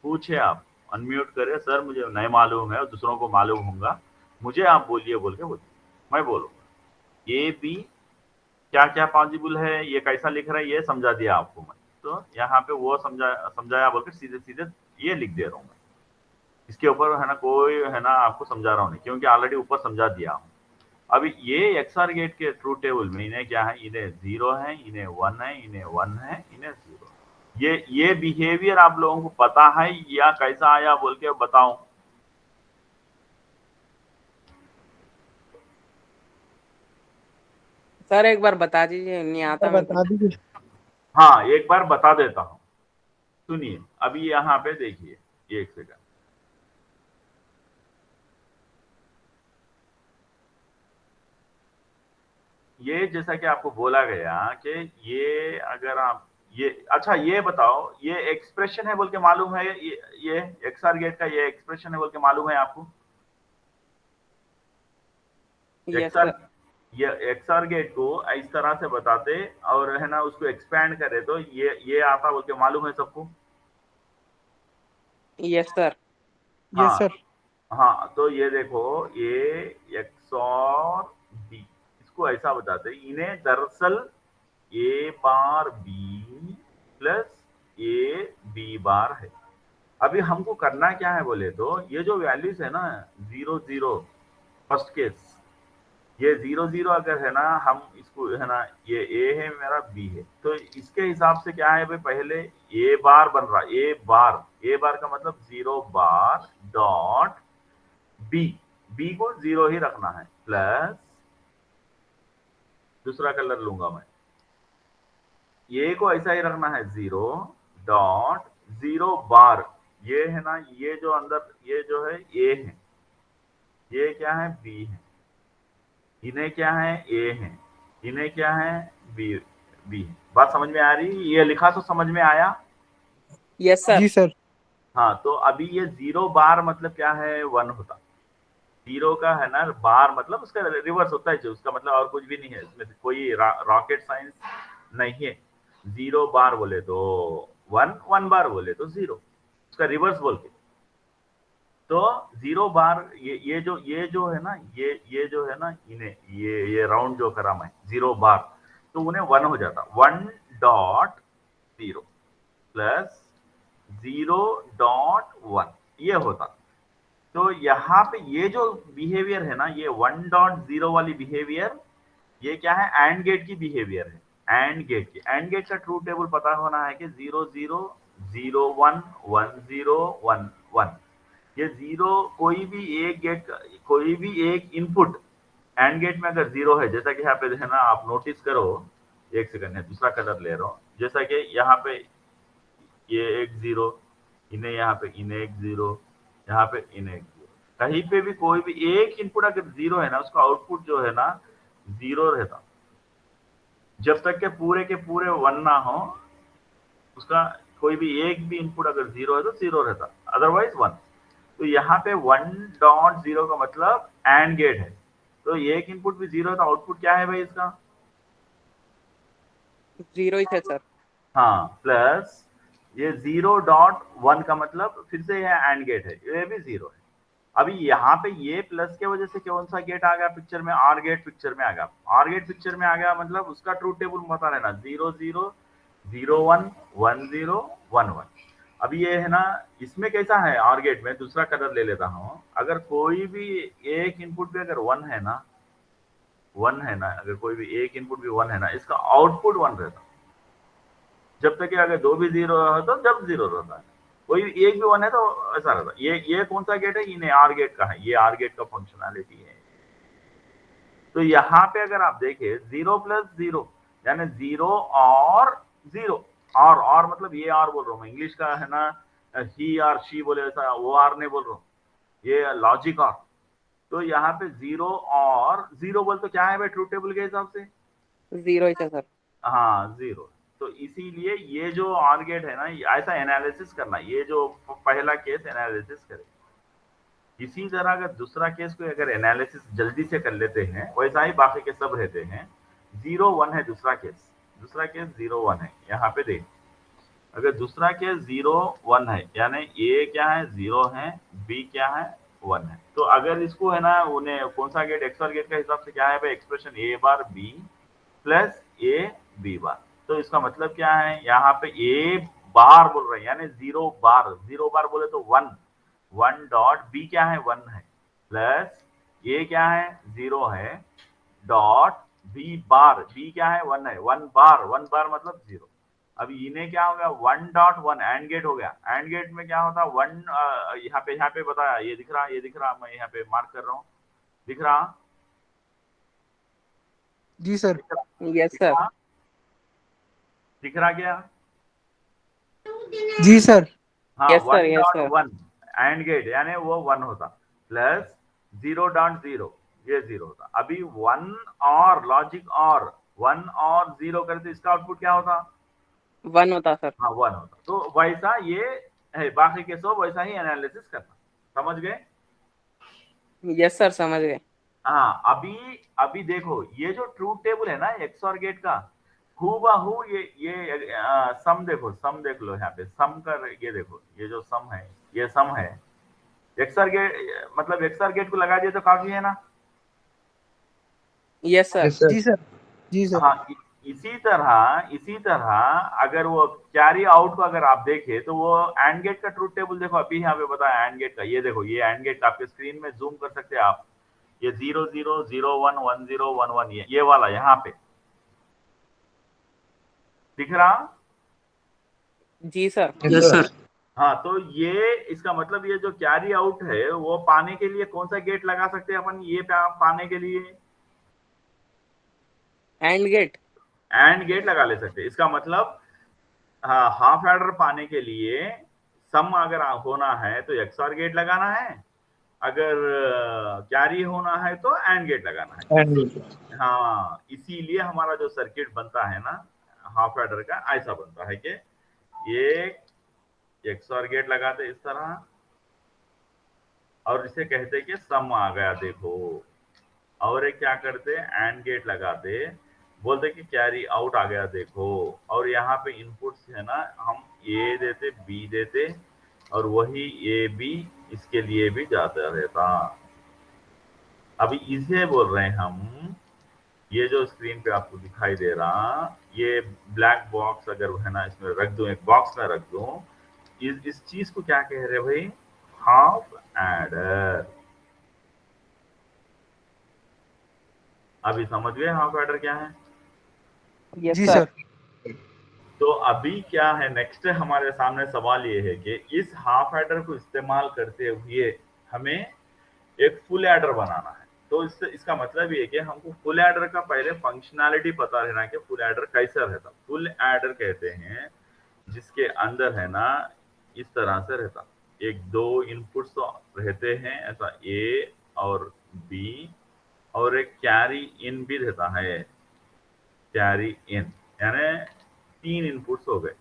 पूछे आप, अनम्यूट करे, सर मुझे नहीं मालूम है और दूसरों को मालूम होगा, मुझे आप बोलिए बोल के बोलिए, मैं बोलूंगा। ए बी क्या क्या पॉसिबल है, ये कैसा लिख रहा है ये समझा दिया आपको मैं, तो यहाँ पे वो समझाया बोल के सीधे सीधे ये लिख दे रहा हूँ मैं। इसके ऊपर है ना कोई है ना आपको समझा रहा हूँ नहीं, क्योंकि ऑलरेडी ऊपर समझा दिया हूँ। अभी ये एक्सआर गेट के ट्रूथ टेबल में इन्हें क्या है, इन्हें 0 है, इन्हें 1 है, इन्हें 1 है, इन्हें 0। ये बिहेवियर आप लोगों को पता है या कैसा आया बोल के बताऊं? सर एक बार बता दीजिए, नहीं आता मेरे को। बता दीजिए। हाँ, एक बार बता देता हूँ, सुनिए। अभी यहाँ पे देखिए, एक सेकंड। ये जैसा कि आपको बोला गया कि ये अगर आप ये अच्छा ये बताओ, ये एक्सप्रेशन है बोल के मालूम है, ये एक्सआर गेट का ये एक्सप्रेशन है बोल के मालूम है आपको? Yes XOR sir. ये एक्सआर गेट को इस तरह से बताते और है ना उसको एक्सपैंड करे तो ये आता बोल के मालूम है सबको? Yes sir. यस हाँ सर। हाँ, तो ये देखो ए एक्स और बी, इसको ऐसा बताते इन्हें दरअसल A bar B plus A B bar है। अभी हमको करना क्या है बोले तो ये जो वैल्यूज है ना 0 0 फर्स्ट केस, ये 0 0 अगर है ना हम इसको है ना ये ए है मेरा बी है, तो इसके हिसाब से क्या है भाई, पहले ए बार बन रहा, ए बार का मतलब 0 बार डॉट बी, बी को 0 ही रखना है, प्लस दूसरा कलर लूंगा मैं, ए को ऐसा ही रखना है 0 डॉट 0 बार, ये है ना ये जो अंदर ये जो है ए है, ये क्या है बी है, इन्हें क्या है ए है, इन्हें क्या है बी, बी है। बात समझ में आ रही, ये लिखा तो समझ में आया? Yes sir. जी सर। हाँ, तो अभी ये 0 बार मतलब क्या है, 1 होता, 0 का है ना बार मतलब उसका रिवर्स होता है, जो उसका मतलब और कुछ भी नहीं है, इसमें कोई रॉकेट साइंस नहीं है। 0 बार बोले तो 1, 1 बार बोले तो 0, उसका रिवर्स बोल के। तो 0 बार ये जो है ना ये जो है ना इन्हें ये राउंड जो करा मैं 0 बार, तो उन्हें 1 हो जाता, 1 डॉट 0 प्लस 0 डॉट 1 ये होता। तो यहाँ पे ये जो बिहेवियर है ना, ये 1 डॉट 0 वाली बिहेवियर, ये क्या है, एंड गेट की बिहेवियर है। एंड गेट की, एंड गेट का ट्रूथ टेबल पता होना है कि 0 0 0 1 1 0 1 1, ये 0 कोई भी एक गेट का कोई भी एक इनपुट एंड गेट में अगर 0 है, जैसा कि यहाँ पे है ना आप नोटिस करो, एक सेकंड है दूसरा कलर ले रहा हूँ, जैसा कि यहाँ पे ये एक 0, इन्हें यहाँ पे इन्हें एक 0, यहाँ पे इन्हें एक 0, कहीं पे भी कोई भी एक इनपुट अगर 0 है ना, उसका आउटपुट जो है ना 0 रहता, जब तक के पूरे 1 ना हो, उसका कोई भी एक भी इनपुट अगर 0 है तो 0 रहता, अदरवाइज 1। तो यहाँ पे 1 डॉट 0 का मतलब एंड गेट है, तो एक इनपुट भी 0 है तो आउटपुट क्या है भाई इसका? 0 ही थे सर। हाँ, प्लस ये 0 डॉट 1 का मतलब फिर से यह एंड गेट है, ये भी 0 है। अभी यहाँ पे ये प्लस के वजह से कौन सा गेट आ गया पिक्चर में, आर गेट पिक्चर में आ गया। आर गेट पिक्चर में आ गया मतलब उसका ट्रूथ टेबल बता रहना 0 0 0 1 1 0 1 1। अब ये है ना, इसमें कैसा है ऑर गेट में, दूसरा कलर ले लेता हूँ। अगर कोई भी एक इनपुट भी अगर वन है ना, अगर कोई भी एक इनपुट भी वन है ना, इसका आउटपुट वन रहता। जब तक कि अगर दो भी जीरो है तो जब जीरो रहता है, कोई एक भी वन है तो ऐसा रहता। ये कौन सा गेट है, ये आर गेट का है, ये आर गेट का फंक्शनैलिटी है। तो यहाँ पे अगर आप देखें 0+0 यानी 0 और 0, और मतलब ये आर बोल रहा हूँ मैं, इंग्लिश का है ना, ही और शी बोले ऐसा, वो आर नहीं बोल रहा हूँ, ये लॉजिक आर। तो यहाँ पे 0 और 0 बोल तो क्या है भाई ट्रूथ टेबल के हिसाब से? 0 ही था सर। हाँ 0। तो इसीलिए ये जो ऑर गेट है ना, ऐसा एनालिसिस करना, ये जो पहला केस एनालिसिस करे। इसी तरह अगर दूसरा केस को अगर एनालिसिस जल्दी से कर लेते हैं, वैसा ही बाकी के सब रहते हैं। 0-1 है दूसरा केस 0-1 है। यहाँ पे देख, अगर दूसरा केस 0-1 है यानी ए क्या है 0 है, बी क्या है 1 है। तो अगर इसको है ना, उन्हें कौन सा गेट, एक्सऑर गेट का हिसाब से क्या है भाई, expression A bar B plus A B bar. तो इसका मतलब क्या है, यहाँ पे ए बार बोल रहे हैं यानी 0 बार बोले तो 1 डॉट बी क्या है 1 है, प्लस ए क्या है 0 है, डॉट बी बार, बी क्या है 1 है, 1 बार मतलब 0। अब इन्हें क्या हो गया 1.1 एंड गेट हो गया। एंड गेट में क्या होता है 1, यहाँ पे बताया, ये दिख रहा, मैं यहाँ पे मार्क कर रहा हूँ, दिख रहा? जी सर। Yes sir. दिख रहा क्या? जी सर। हाँ yes sir, yes sir. 1.1 and gate यानी वो 1 होता, प्लस 0.0 ये 0 होता। अभी 1 और लॉजिक और 1 और 0 करते इसका आउटपुट क्या होता? 1 होता सर। हाँ 1 होता। तो वैसा ये है, बाकी के सब वैसा ही एनालिसिस करना। समझ गए? यस सर, समझ गए। हाँ अभी देखो, ये जो ट्रूथ टेबल है ना एक्सऑर गेट का, हूबहू ये सम देखो, सम देख लो यहाँ पे, सम कर, ये देखो ये जो सम है, ये सम है। एक्सऑर गेट मतलब एक्सऑर गेट को लगा दिए तो काफी है ना? Yes sir. जी सर। जी सर। हाँ इसी तरह अगर वो कैरी आउट को अगर आप देखें तो वो एंड गेट का ट्रूथ टेबल देखो, अभी यहाँ पे बताया एंड गेट का, ये देखो ये एंड गेट आपके स्क्रीन में जूम कर सकते हैं आप, ये 0-0-0-1-1-0-1-1 ये वाला यहाँ पे दिख रहा? जी सर। Yes sir. हाँ तो ये इसका मतलब ये जो कैरी आउट है वो पाने के लिए कौन सा गेट लगा सकते हैं अपन, ये पाने के लिए एंड गेट। एंड गेट लगा ले सकते हैं। इसका मतलब हाँ, हाफ एडर पाने के लिए सम अगर होना है तो एक्सऑर गेट लगाना है, अगर कैरी होना है तो एंड गेट लगाना है। हाँ इसीलिए हमारा जो सर्किट बनता है ना हाफ एडर का, ऐसा बनता है कि ये एक्सऑर गेट लगाते इस तरह, और इसे कहते कि सम आ गया देखो, और एक क्या करते एंड गेट लगाते, बोलते कि कैरी आउट आ गया देखो, और यहाँ पे इनपुट्स है ना, हम ए देते बी देते, और वही ए बी इसके लिए भी जाता रहता। अभी इसे बोल रहे हैं हम, ये जो स्क्रीन पे आपको दिखाई दे रहा, ये ब्लैक बॉक्स अगर है ना, इसमें रख दूं, एक बॉक्स में रख दूं, इस चीज को क्या कह रहे भाई, हाफ एडर। अभी समझ गए हाफ एडर क्या है? यस जी सर। सर। तो अभी क्या है, नेक्स्ट हमारे सामने सवाल ये है कि इस हाफ एडर को इस्तेमाल करते हुए हमें एक फुल एडर बनाना है। तो इसका मतलब ये है कि हमको फुल एडर का पहले फंक्शनैलिटी पता रहना कि फुल एडर कैसा रहता। फुल एडर कहते हैं जिसके अंदर है ना इस तरह से रहता, एक दो इनपुट्स तो रहते हैं ऐसा ए और बी, और एक कैरी इन भी रहता है, कैरी इन यानी 3 इनपुट्स हो गए,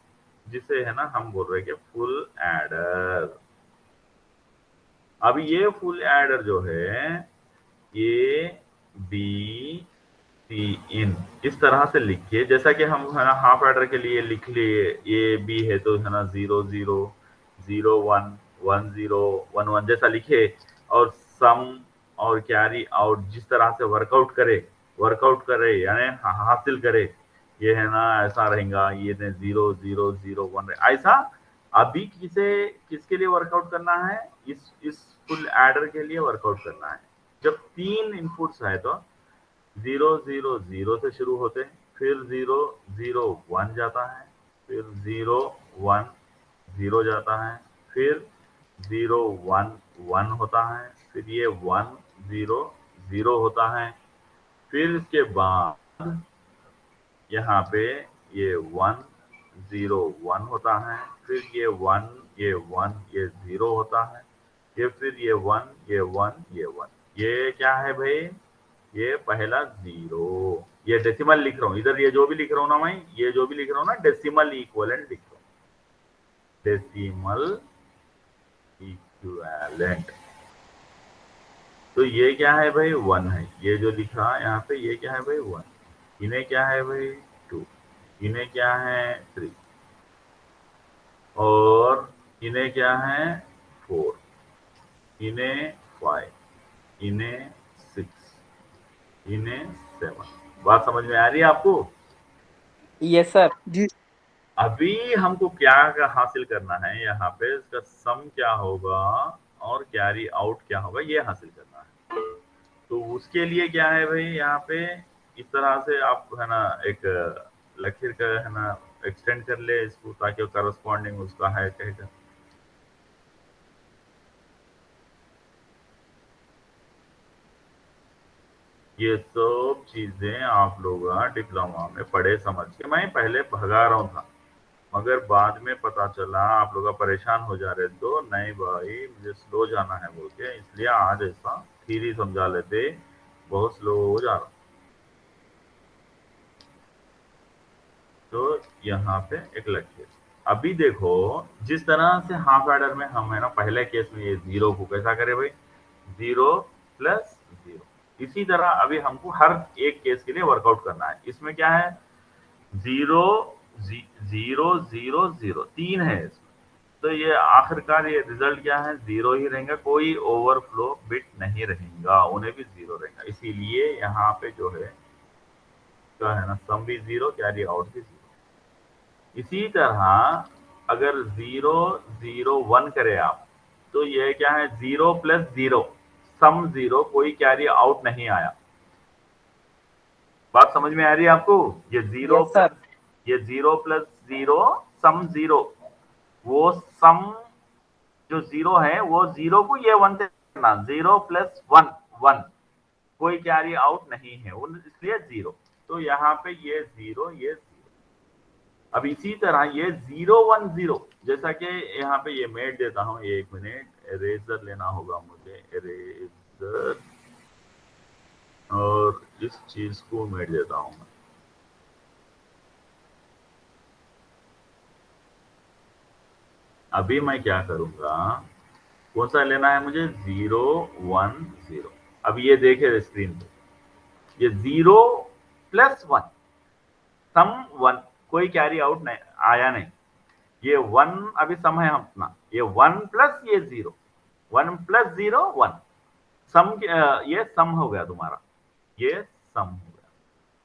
जिसे है ना हम बोल रहे हैं कि फुल एडर। अब ये फुल एडर जो है ए बी सी इन इस तरह से लिखिए, जैसा कि हम है ना हाफ एडर के लिए लिख लिए, ए बी है तो है ना 0-0-0-1-1-0-1-1 जैसा लिखे, और सम और कैरी आउट जिस तरह से वर्कआउट करे यानी हासिल करे, ये है ना ऐसा रहेगा, ये 0-0-0-1 ऐसा अभी किसके लिए वर्कआउट करना है, इस फुल एडर के लिए वर्कआउट करना है। जब 3 इनपुट्स है तो 0 0 0 से शुरू होते हैं, फिर 0 0 1 जाता है, फिर 0 1 0 जाता है, फिर 0 1 1 होता है, फिर ये 1 0 0 होता है, फिर इसके बाद यहाँ पे ये 1 0 1 होता है, फिर ये 1 ये 0 होता है, ये फिर ये 1 ये 1 ये 1। ये क्या है भाई, ये पहला 0। ये डेसिमल लिख रहा हूँ, इधर ये जो भी लिख रहा हूँ ना मैं, ये जो भी लिख रहा हूँ ना डेसिमल इक्विवेलेंट लिख रहा हूँ, डेसिमल इक्विवेलेंट। तो ये क्या है भाई 1 है, ये जो लिखा है यहाँ पे ये क्या है भाई 1, इन्हें क्या है भाई 2, इन्हें क्या है 3, और इन्हें क्या है 4, इन्हें 5, इन्हें 6, इन्हें 7। बात समझ में आ रही है आपको? Yes sir. जी अभी हमको क्या हासिल करना है, यहाँ पे इसका सम क्या होगा और कैरी आउट क्या होगा, ये हासिल करना है। तो उसके लिए क्या है भाई, यहाँ पे इस तरह से आप है ना एक लकीर का है ना एक्सटेंड कर ले इसको, ताकि करस्पॉन्डिंग उसका है कहेगा। ये सब चीजें आप लोग डिप्लोमा में पढ़े समझ के, मैं पहले भगा रहा था, मगर बाद में पता चला आप लोग परेशान हो जा रहे, तो नहीं भाई मुझे स्लो जाना है बोल के, इसलिए आज ऐसा थ्योरी समझा लेते, बहुत स्लो हो जा रहा। तो यहाँ पे एक लकीर। अभी देखो जिस तरह से हाफ एडर में हम है ना पहले केस में ये 0 को कैसा करे भाई 0 प्लस 0, इसी तरह अभी हमको हर एक केस के लिए वर्कआउट करना है। इसमें क्या है 0 0 0 0 3 है इसमें, तो ये आखिरकार ये रिजल्ट क्या है 0 ही रहेगा, कोई ओवरफ्लो बिट नहीं रहेगा, उन्हें भी 0 रहेगा। इसीलिए यहाँ पे जो है क्या है ना सम भी 0 कैरी आउट भी 0। इसी तरह अगर 0 0 1 करे आप, तो ये क्या है 0 प्लस 0 सम 0, कोई कैरी आउट नहीं आया। बात समझ में आ रही है आपको? ये 0 यस सर। ये 0 प्लस 0 सम 0, वो सम जो 0 है वो 0 को ये 1 से करना, 0 प्लस 1 1, कोई कैरी आउट नहीं है इसलिए 0। तो यहाँ पे ये 0 ये 0। अब इसी तरह ये 0 1 0, जैसा कि यहाँ पे ये मेट देता हूँ, 1 मिनट, इरेजर लेना होगा मुझे, इरेजर, और इस चीज को मेट देता हूँ मैं। अभी मैं क्या करूंगा, कौन सा लेना है मुझे 0 1 0। अब ये देखे स्क्रीन पे, ये 0 प्लस 1 सम 1, कोई कैरी आउट नहीं आया, नहीं, ये 1 अभी सम है अपना, ये 1 प्लस ये 0, 1 प्लस 0 1, सम ये सम हो गया तुम्हारा, ये सम हो गया।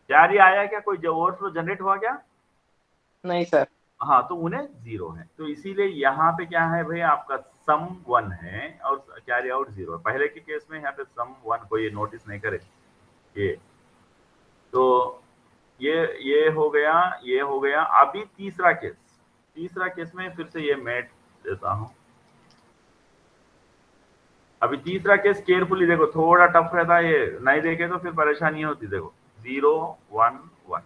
कैरी आया क्या, कोई ओवरफ्लो जनरेट हुआ क्या? नहीं सर। हाँ, तो उन्हें 0 है, तो इसीलिए यहाँ पे क्या है भाई आपका सम 1 है और कैरी आउट 0 है। पहले के केस में यहाँ पे सम 1 कोई नोटिस नहीं करे ये, तो ये हो गया, ये हो गया। अभी तीसरा केस में फिर से ये मेट देता हूं। अभी तीसरा केस केयरफुली देखो, थोड़ा टफ रहता है, ये नहीं देखे तो फिर परेशानी होती। देखो 0 1 1,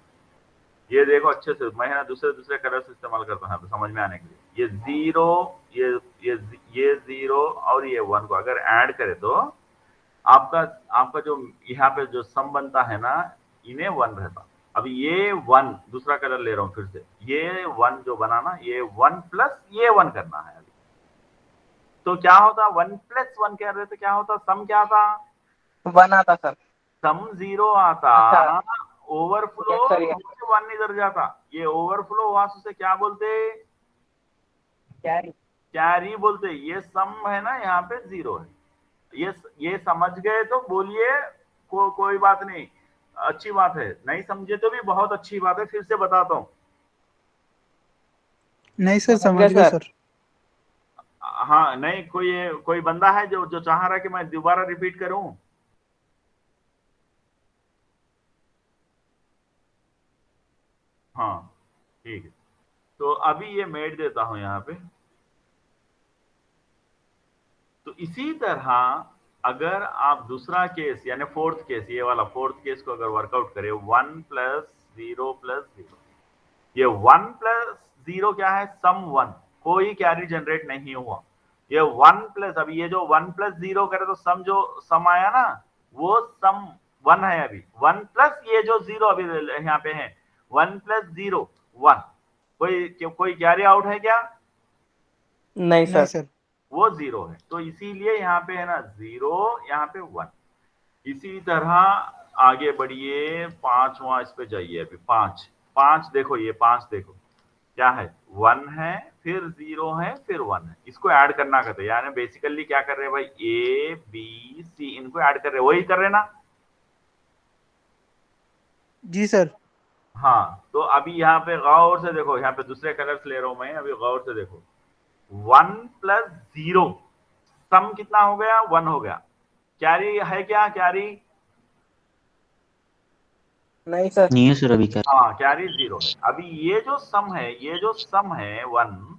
ये देखो अच्छे से, मैं ना दूसरे कलर से इस्तेमाल करता हूँ समझ में आने के लिए। ये 0 ये 0 और ये 1 को अगर ऐड करे तो आपका जो यहाँ पे जो सम बनता है ना, इन्हें 1 रहता। अभी ये 1 दूसरा कलर ले रहा हूँ फिर से, ये 1 जो बना ना, ये 1 प्लस ये 1 करना है अभी। तो क्या होता 1 प्लस 1 कह रहे थे, क्या होता सम क्या था 1 आता सर। सम 0 आता, अच्छा। Overflow yes sir. 1 इधर जाता, ये ओवरफ्लो हुआ उसे क्या बोलते, कैरी। कैरी बोलते। ये सम है ना यहाँ पे 0 है, ये समझ गए तो बोलिए, कोई बात नहीं, अच्छी बात है, नहीं समझे तो भी बहुत अच्छी बात है, फिर से बताता हूँ। नहीं सर, समझ गए सर। हाँ नहीं, कोई बंदा है जो जो चाह रहा है कि मैं दोबारा रिपीट करूं? हाँ ठीक है, तो अभी ये मेट देता हूं यहाँ पे। तो इसी तरह अगर आप दूसरा केस यानी फोर्थ केस, ये वाला फोर्थ केस को अगर वर्कआउट करें, 1+0+0, ये 1+0 क्या है? सम 1, कोई कैरी जनरेट नहीं हुआ। ये 1 प्लस, अभी ये जो 1+0 करे तो सम जो सम आया ना, वो सम 1 है। अभी 1 प्लस ये जो 0 अभी यहाँ पे है, 1+0 1, कोई कैरी आउट है क्या? नहीं नहीं सर। सर। वो 0 है, तो इसीलिए यहाँ पे है ना 0, यहाँ पे 1। इसी तरह आगे बढ़िए, पांचवा इस पे जाइए। अभी 5 5 देखो, ये 5 देखो क्या है? 1 है, फिर 0 है, फिर 1 है। इसको ऐड करना कहते हैं, यानी बेसिकली क्या कर रहे हैं भाई, ए बी सी इनको ऐड कर रहे हैं, वही कर रहे हैं ना? जी सर। हाँ, तो अभी यहाँ पे गौर से देखो, यहाँ पे दूसरे कलर्स ले रहा हूं मैं, अभी गौर से देखो। 1+0 सम कितना हो गया? 1 हो गया। कैरी है क्या? कैरी नहीं सर। नहीं है सर अभी क्या। हाँ, कैरी 0 है। अभी ये जो सम है, ये जो सम है 1,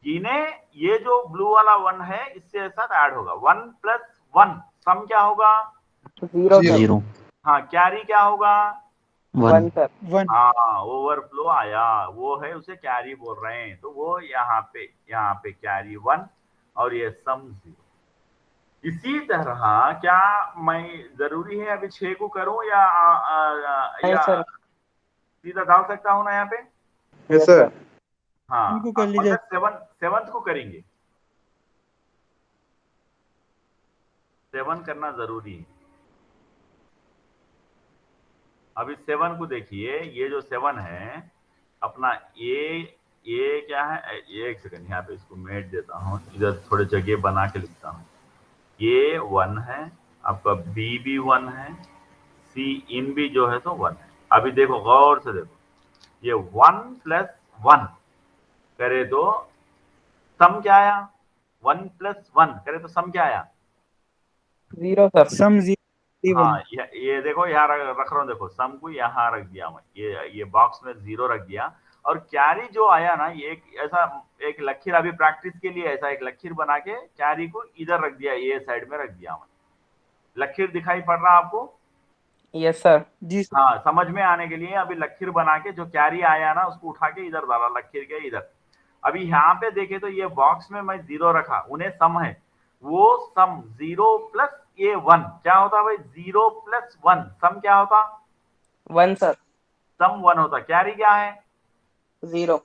इन्हें ये जो ब्लू वाला 1 है इससे साथ ऐड होगा। 1+1 सम क्या होगा? 0 सर। 0 हाँ, कैरी क्या होगा? 1 1 सर। 1। हाँ, ओवरफ्लो आया, वो है, उसे कैरी बोल रहे हैं। तो वो यहाँ पे कैरी 1 और ये सम 0। इसी तरह क्या मैं जरूरी है अभी 6 को करूं या नहीं या सर। सीधा डाल सकता हूं ना यहाँ पे? Yes sir. हाँ, इनको कर लीजिए। मगर सेवंथ को करेंगे, 7 करना जरूरी है। अभी 7 को देखिए, ये जो 7 है अपना ये क्या है? एक सेकंड, यहाँ पे इसको मेट देता हूँ, इधर थोड़े जगह बना के लिखता हूँ। ये 1 है, आपका बी भी 1 है, सी इन भी जो है तो 1 है। अभी देखो, गौर से देखो, ये 1+1 करे तो सम क्या आया? 1+1 करे तो सम क्या आया? 0 सर। सम 0 हाँ, ये देखो, यहाँ रख रहा हूँ, देखो सम को यहाँ रख दिया मैं, ये बॉक्स में 0 रख दिया। और कैरी जो आया ना, ये ऐसा एक लकीर, अभी प्रैक्टिस के लिए ऐसा एक लकीर बना के कैरी को इधर रख दिया, ये साइड में रख दिया मैं। लकीर दिखाई पड़ रहा आपको? Yes sir. जी सर। हाँ, समझ में आने के लिए अभी लकीर बना के जो कैरी आया ना उसको उठा के इधर डाला, लकीर के इधर। अभी यहाँ पे देखे तो ये बॉक्स में मैं 0 रखा, उन्हें सम है, वो सम 0+A1 क्या होता भाई? 0+1 सम क्या होता? 1 सर। सम 1 होता। कैरी क्या है? 0।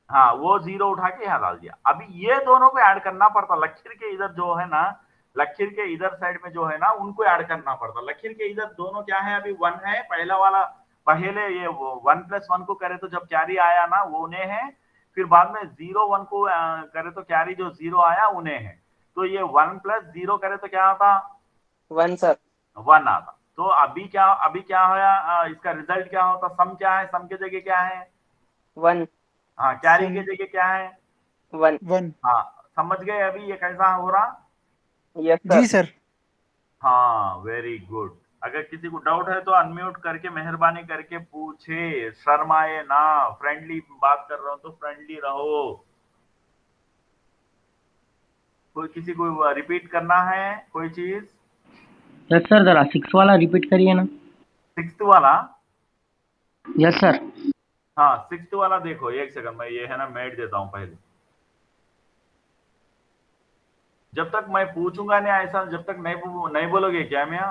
हाँ, वो 0 उठा के यहाँ डाल दिया। अभी ये दोनों को ऐड करना पड़ता, लकीर के इधर जो है ना, लकीर के इधर साइड में जो है ना, उनको ऐड करना पड़ता। लकीर के इधर दोनों क्या है? अभी 1 है, पहला वाला, पहले ये 1+1 को करे तो जब कैरी आया ना वो उन्हें है, फिर बाद में 0-1 को करे तो कैरी जो 0 आया उन्हें है। तो ये 1+0 करे तो क्या आता? 1 सर। 1 आता। तो अभी क्या होया? इसका रिजल्ट क्या होता? सम क्या है? सम के जगह क्या है? 1। हाँ, कैरी सम के जगह क्या है? 1। 1। हाँ, समझ गए अभी ये कैसा हो रहा? Yes sir. जी सर। हाँ, वेरी गुड। अगर किसी को डाउट है तो अनम्यूट करके मेहरबानी करके पूछे, शर्माए ना। फ्रेंडली बात कर रहा हूँ तो फ्रेंडली रहो। कोई किसी को रिपीट करना है कोई चीज? यस सर, जरा 6 वाला रिपीट करिए ना। 6th वाला? Yes sir. हाँ, 6th वाला देखो, एक सेकंड, मैं ये है ना मेट देता हूँ पहले। जब तक मैं पूछूंगा नहीं, ऐसा जब तक नहीं बोलोगे क्या मैं,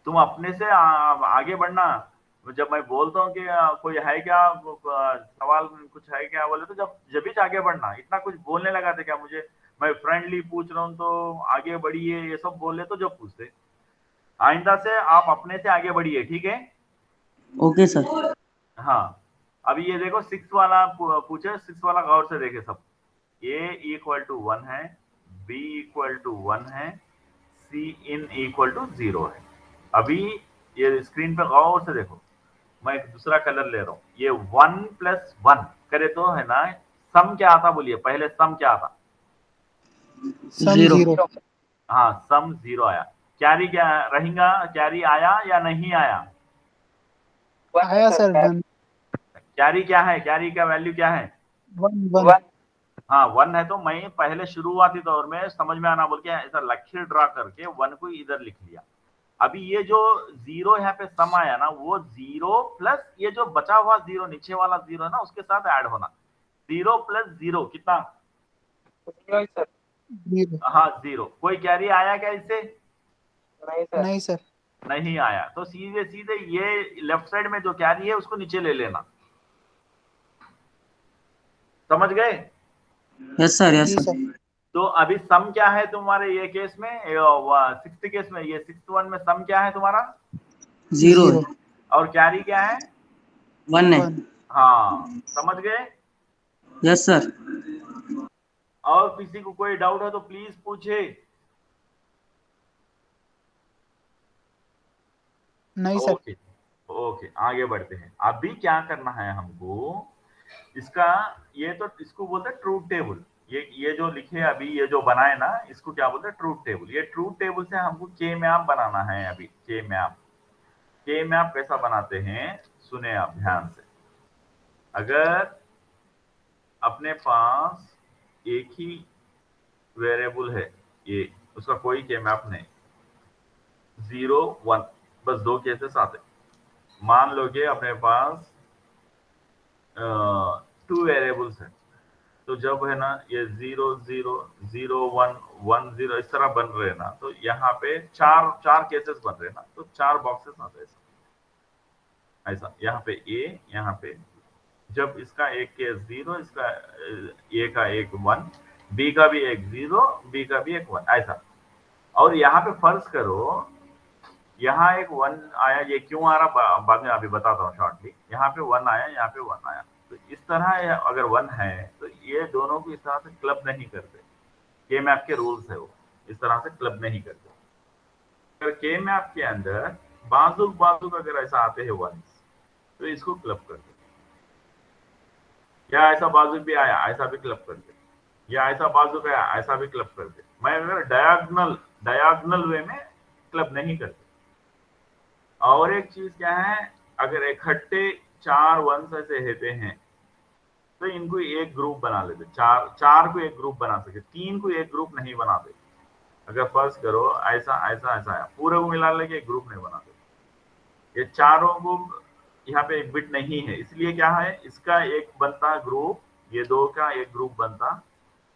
तुम अपने से आगे बढ़ना। जब मैं बोलता हूँ कि कोई है क्या, सवाल कुछ है क्या बोले तो जब भी आगे बढ़ना। इतना कुछ बोलने लगा थे क्या मुझे? मैं फ्रेंडली पूछ रहा हूँ तो आगे बढ़िए, ये सब बोले तो जब पूछते। आइंदा से आप अपने से आगे बढ़िए, ठीक है? Okay sir. हाँ, अभी ये देखो 6 वाला पूछे, 6 वाला गौर से देखे सब। A = 1 है, B = 1 है, C in = 0 है। अभी ये स्क्रीन पे गौर से देखो, मैं एक दूसरा कलर ले रहा हूँ। ये 1+1 करे तो है ना, सम क्या आता? बोलिए पहले, सम क्या आता? सम Zero. जीरो हाँ, सम 0 आया। कैरी क्या रहेगा? कैरी आया या नहीं आया? आया सर वन कैरी क्या है? कैरी का वैल्यू क्या है? वन वन वन हाँ, 1 है। तो मैं पहले शुरुआती दौर में समझ में आना बोल के ऐसा लकीर ड्रा करके 1 को इधर लिख लिया। अभी ये जो 0 यहाँ पे सम आया ना, वो 0 प्लस ये जो बचा हुआ 0 नीचे वाला 0 है ना, उसके साथ ऐड होना। 0 प्लस 0 कितना? Zero sir. जीरो हाँ, 0। कोई कैरी आया क्या इससे? नहीं सर। नहीं सर नहीं आया। तो सीधे सीधे ये लेफ्ट साइड में जो कैरी है उसको नीचे ले लेना। समझ गए? Yes sir. Yes जी sir. सर तो अभी सम क्या है तुम्हारे ये केस में, सिक्स्थ केस में, ये सिक्स्थ वन में सम क्या है तुम्हारा? Zero. जीरो और कैरी क्या है? One है। वन हाँ, समझ गए? Yes sir. और किसी को कोई डाउट है तो प्लीज पूछे। नहीं सर ओके, ओके, आगे बढ़ते हैं। अभी क्या करना है हमको, इसका ये तो इसको बोलते हैं ट्रूथ टेबल। ये जो लिखे अभी, ये जो बनाए ना, इसको क्या बोलते हैं? Truth table. ये ट्रूथ टेबल से हमको के मैप बनाना है। अभी के मैप कैसा बनाते हैं सुने आप ध्यान से। अगर अपने पास एक ही वेरिएबल है, ये उसका कोई के मैप नहीं, 0 1, बस दो केसेस आते। मान लो कि अपने पास 2 वेरिएबल्स है, तो जब है ना ये 0 0 0 1 1 0 इस तरह बन रहे हैं ना, तो यहाँ पे चार चार केसेस बन रहे हैं ना, तो 4 बॉक्सेस आते हैं ऐसा। यहाँ पे ए, यहाँ पे जब इसका एक केस 0, इसका ए का एक 1, बी का भी एक 0, बी का भी एक 1 ऐसा। और यहाँ पे फर्ज करो यहाँ एक 1 आया, ये क्यों आ रहा बाद में अभी बताता हूँ शॉर्टली। यहाँ पे 1 आया, यहाँ पे 1 आया, तो इस तरह अगर 1 है तो ये दोनों को इस तरह से क्लब नहीं करते। के मैप के रूल्स है वो, इस तरह से क्लब नहीं करते। अगर के मैप के अंदर बाजू अगर ऐसा आते हैं 1, तो इसको क्लब करते। या ऐसा बाजू भी आया, ऐसा भी क्लब कर दे, या ऐसा बाजू गया, ऐसा भी क्लब कर दे। मैं अगर डायगोनल वे में क्लब नहीं करते। और एक चीज क्या है, अगर इकट्ठे 4 वंस ऐसे रहते हैं तो इनको एक ग्रुप बना लेते। चार को एक ग्रुप बना सके, 3 को एक ग्रुप नहीं बनाते। अगर फर्स्ट करो ऐसा ऐसा ऐसा है, पूरे को मिला लेके एक ग्रुप नहीं बनाते। ये चारों को यहाँ पे एक बिट नहीं है, इसलिए क्या है, इसका एक बनता ग्रुप, ये दो का एक ग्रुप बनता,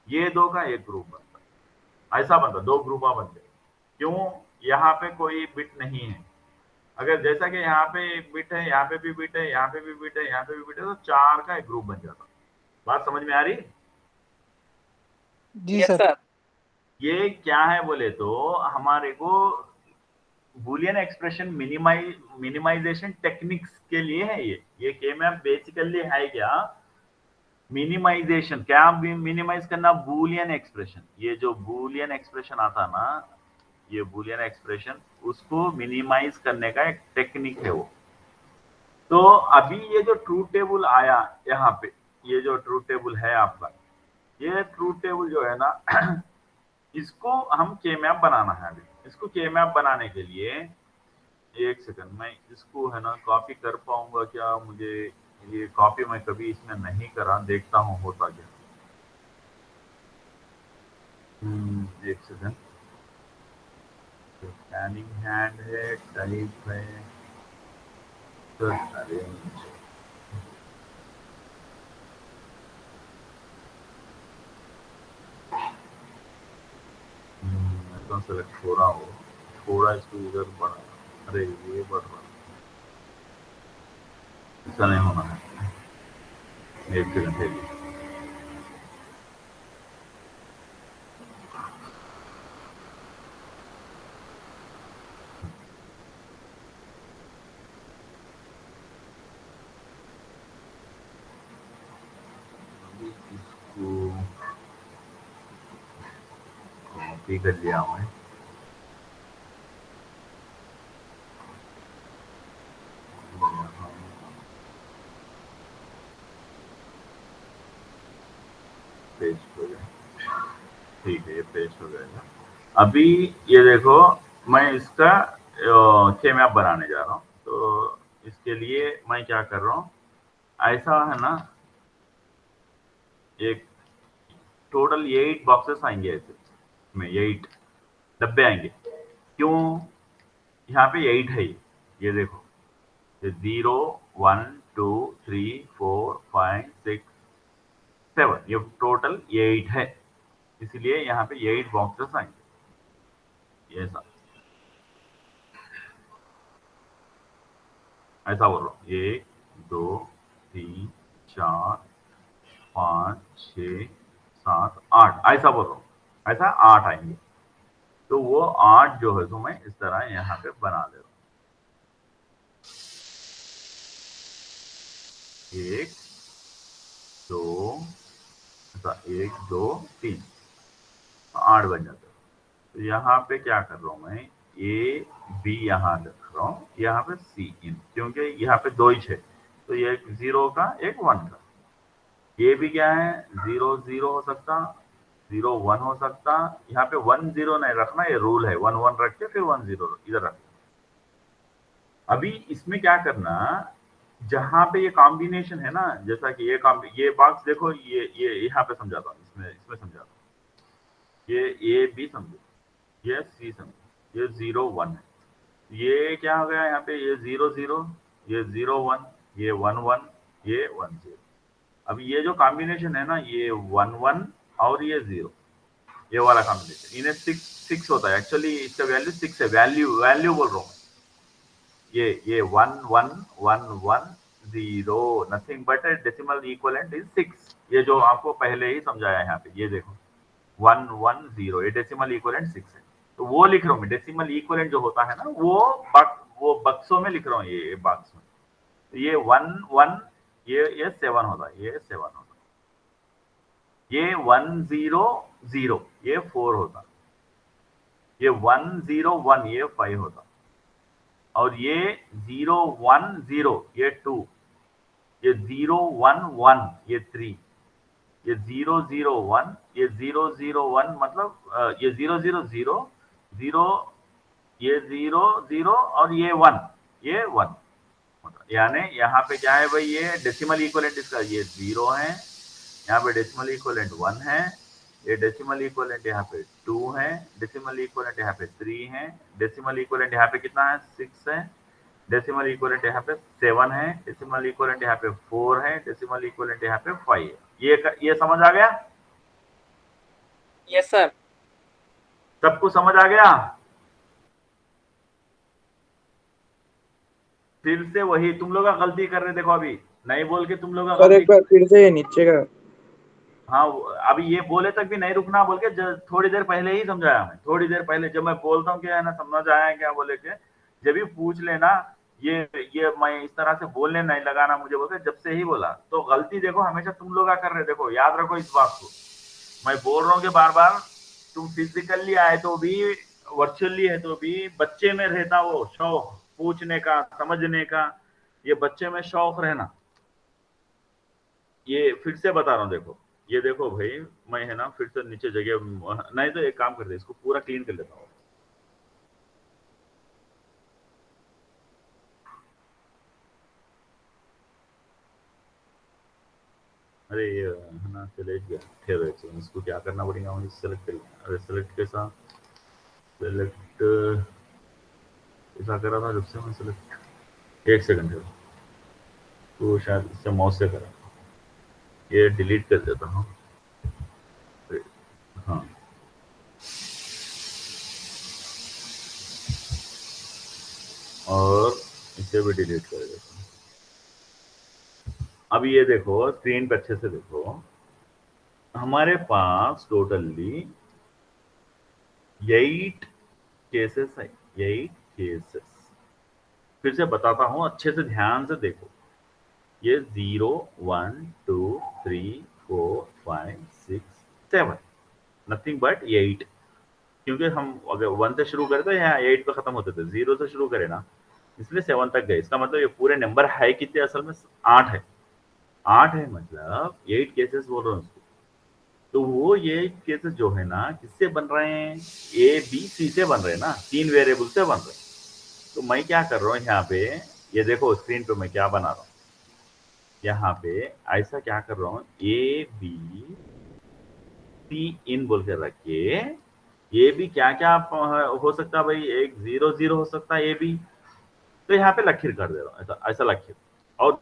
ये दो का एक ग्रुप बनता, ऐसा बनता, 2 ग्रुपा बनते। क्यों? यहाँ पे कोई बिट नहीं है। अगर जैसा कि यहाँ पे एक बिट है, यहाँ पे भी बिट है, यहाँ पे भी बिट है, यहाँ पे भी बिट है, तो 4 का एक ग्रुप बन जाता। बात समझ में आ रही? जी यस सर सर। ये क्या है बोले तो हमारे को बूलियन एक्सप्रेशन मिनिमाइजेशन टेक्निक्स के लिए है। ये के मैप बेसिकली है क्या, मिनिमाइजेशन। क्या मिनिमाइज करना? Boolean expression. ये जो बूलियन एक्सप्रेशन आता ना, ये बूलियन एक्सप्रेशन, उसको मिनिमाइज करने का एक टेक्निक है वो। तो अभी ये जो ट्रूथ टेबल आया यहाँ पे, ये जो ट्रूथ टेबल है आपका, ये ट्रूथ टेबल जो है ना इसको हम के मैप बनाना है। अभी इसको के मैप बनाने के लिए एक सेकंड, मैं इसको है ना कॉपी कर पाऊंगा क्या? मुझे ये कॉपी मैं कभी इसमें नहीं करा, देखता हूँ होता क्या। एक सेकंड, स्कैनिंग हैंड है, टाइप है, अरेंज। मैं सेलेक्ट हो रहा हूँ, थोड़ा इसको इधर बढ़ा। अरे ये बढ़ रहा, ऐसा नहीं होना है। एक सेकंड, इसको कॉपी कर लिया मैं। पेज पे ठीक है, ये पेस्ट हो जाएगा। अभी ये देखो, मैं इसका के मैप बनाने जा रहा हूँ। तो इसके लिए मैं क्या कर रहा हूँ, ऐसा है ना, एक टोटल 8 बॉक्सेस आएंगे ऐसे में, 8 डब्बे आएंगे। क्यों? यहाँ पे 8 है, ये देखो, ये 0 1 2 3 4 5 6 7, ये टोटल 8 है, इसलिए यहाँ पे 8 बॉक्सेस आएंगे। ये ऐसा बोल रहा हूँ, 1 2 3 4 5 6 7 8, ऐसा बोल रहा हूँ, ऐसा 8 आएंगे। तो वो 8 जो है तो मैं इस तरह यहाँ पे बना दे रहा हूँ, 1 2, ऐसा 1 2 3, 8 बन जाता है। तो यहाँ पे क्या कर रहा हूँ मैं, ए बी यहाँ रख रहा हूँ, यहाँ पे सी इन, क्योंकि यहाँ पे 2 ही है, तो ये एक 0 का एक 1 का। ये भी क्या है, 0 0 हो सकता, 0 1 हो सकता। यहाँ पे 1 0 नहीं रखना, ये रूल है, 1 1 रख के फिर 1 0 इधर रख। अभी इसमें क्या करना, जहां पे ये कॉम्बिनेशन है ना, जैसा कि ये बॉक्स देखो, ये यहाँ पे समझाता हूँ, इसमें समझाता हूँ। ये ए बी समझो, ये सी समझो, ये 0 1 है, ये क्या हो गया यहाँ पे, ये 0 0, ये 0 1, ये 1 1, ये 1 0। अब ये जो कॉम्बिनेशन है ना, ये 1 1 और ये 0, ये वाला कॉम्बिनेशन, इन्हें 6 होता है एक्चुअली, इसका वैल्यू 6 है, वैल्यू बोल रहा हूँ। ये 1 1 1 1 0, nothing but decimal equivalent is 6। ये जो आपको पहले ही समझाया यहाँ पे, ये देखो 1 1 0, ये डेसिमल इक्विवेलेंट 6 है। तो वो लिख रहा हूँ मैं, डेसिमल इक्विवेलेंट जो होता है ना, वो बक्सों में लिख रहा हूँ, ये बॉक्स में। तो ये 1 1, ये 7 होता है, ये 7 होता है। ये 1 0 0, ये 4 होता, ये 1 0 1, ये 5 होता, और ये 0 1 0, ये 2, ये 0 1 1, ये 3, ये 0 0 1, ये 0 0 1, मतलब ये 0 0 0 0, ये 0 0 और ये 1, ये 1, यानी यहाँ पे क्या है भाई, ये डेसिमल इक्विवेलेंट इसका ये 0 है, यहाँ पे डेसिमल इक्विवेलेंट 1 है, ये डेसिमल इक्विवेलेंट यहाँ पे 2 है, डेसिमल इक्विवेलेंट यहाँ पे 3 है, डेसिमल इक्विवेलेंट यहाँ पे कितना है, 6 है, डेसिमल इक्विवेलेंट यहाँ पे 7 है, डेसिमल इक्विवेलेंट यहाँ पे 4 है, डेसिमल इक्विवेलेंट यहाँ पे 5 है। ये समझ आ गया? Yes sir. सबको समझ आ गया? फिर से वही तुम लोग गलती कर रहे, देखो अभी नहीं बोल के तुम लोग सर एक बार फिर से नीचे का। हाँ, अभी ये बोले तक भी नहीं रुकना बोल के, थोड़ी देर पहले ही समझाया मैं, थोड़ी देर पहले जब मैं बोलता हूँ क्या है ना, समझ आया क्या बोले के, जब भी पूछ लेना, ये मैं इस तरह से बोलने नहीं लगाना मुझे बोलते, जब से ही बोला। तो गलती देखो हमेशा तुम लोग कर रहे, देखो याद रखो इस बात को, मैं बोल रहा हूँ कि बार बार, तुम फिजिकली आए तो भी, वर्चुअली है तो भी, बच्चे में रहता वो शौक पूछने का, समझने का, ये बच्चे में शौक रहना। ये फिर से बता रहा हूँ, देखो ये देखो भाई, मैं है ना फिर से नीचे जगह, नहीं तो एक काम करते, इसको पूरा क्लीन कर लेता हूँ। अरे ये है ना सिलेक्ट गया, ठहरो इसको क्या करना पड़ेगा, मुझे सेलेक्ट कर लिया। अरे सेलेक्ट कैसा, सेलेक्ट ऐसा करा था जब से मैं सेलेक्ट, एक सेकंड है, तो शायद इससे माउस से करा, ये डिलीट कर देता हूँ। हाँ, और इसे भी डिलीट कर देता हूँ। अब ये देखो स्क्रीन पे अच्छे से देखो, हमारे पास टोटली 8 केसेस है, 8 केसेस। फिर से बताता हूँ, अच्छे से ध्यान से देखो, ये 0 1 2 3 4 5 6 7, नथिंग बट 8, क्योंकि हम अगर 1 से शुरू करें तो यहाँ 8 पे खत्म होते थे, 0 से शुरू करें ना, इसलिए 7 तक गए। इसका मतलब ये पूरे नंबर है कितने, असल में 8 है, 8 है, मतलब 8 केसेस बोल रहा हूँ उसको। तो वो ये केसेस जो है ना किससे बन रहे हैं, ए बी सी से बन रहे हैं ना, 3 वेरिएबल से बन रहे हैं। तो मैं क्या कर रहा हूँ यहाँ पे, ये देखो स्क्रीन पे मैं क्या बना रहा हूँ, यहाँ पे ऐसा क्या कर रहा हूँ, ए बी सी इन बोल के रखिए। ये भी क्या क्या हो सकता है भाई, एक 0 0 हो सकता है ए बी, तो यहाँ पे लकीर कर दे रहा हूँ, ऐसा ऐसा लकीर। और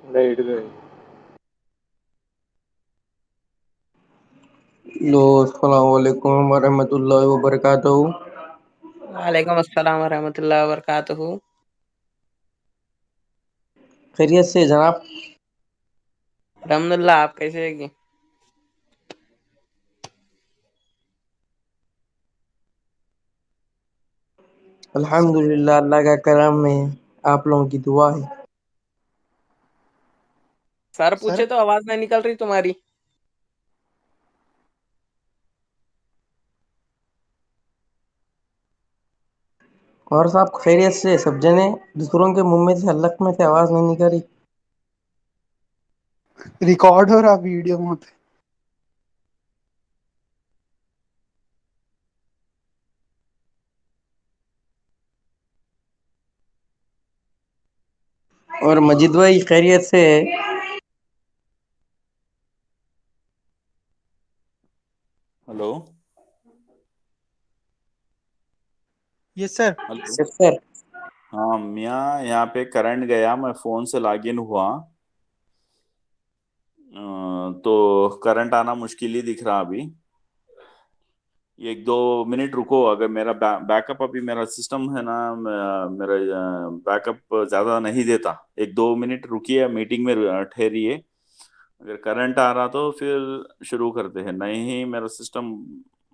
लाइट गई। लो अस्सलाम वालेकुम वरहमतुल्लाहि वबरकातुहू। वालेकुम अस्सलाम वरहमतुल्लाहि वबरकातुहू। खैरियत से जनाब? अल्हम्दुलिल्लाह, आप कैसे है कि? अल्हम्दुलिल्लाह, अल्लाह का करम है, आप लोगों की दुआ है। सर सर पूछे तो आवाज नहीं निकल रही तुम्हारी। और साहब खैरियत से सब जने? दूसरों के मुंह में से हलक में से आवाज नहीं निकल रही। रिकॉर्ड हो रहा वीडियो वहां पे। और मजिद भाई खैरियत से है? Hello yes sir. Hello. Yes sir. हाँ मियाँ, यहाँ पे करंट गया, मैं फोन से लॉगिन हुआ, तो करंट आना मुश्किल ही दिख रहा अभी। 1 2 मिनट रुको, अगर मेरा बैकअप, अभी मेरा सिस्टम है ना, मेरा बैकअप ज्यादा नहीं देता। 1 2 मिनट रुकिए, मीटिंग में ठहरिए। अगर करंट आ रहा तो फिर शुरू करते हैं, नहीं मेरा सिस्टम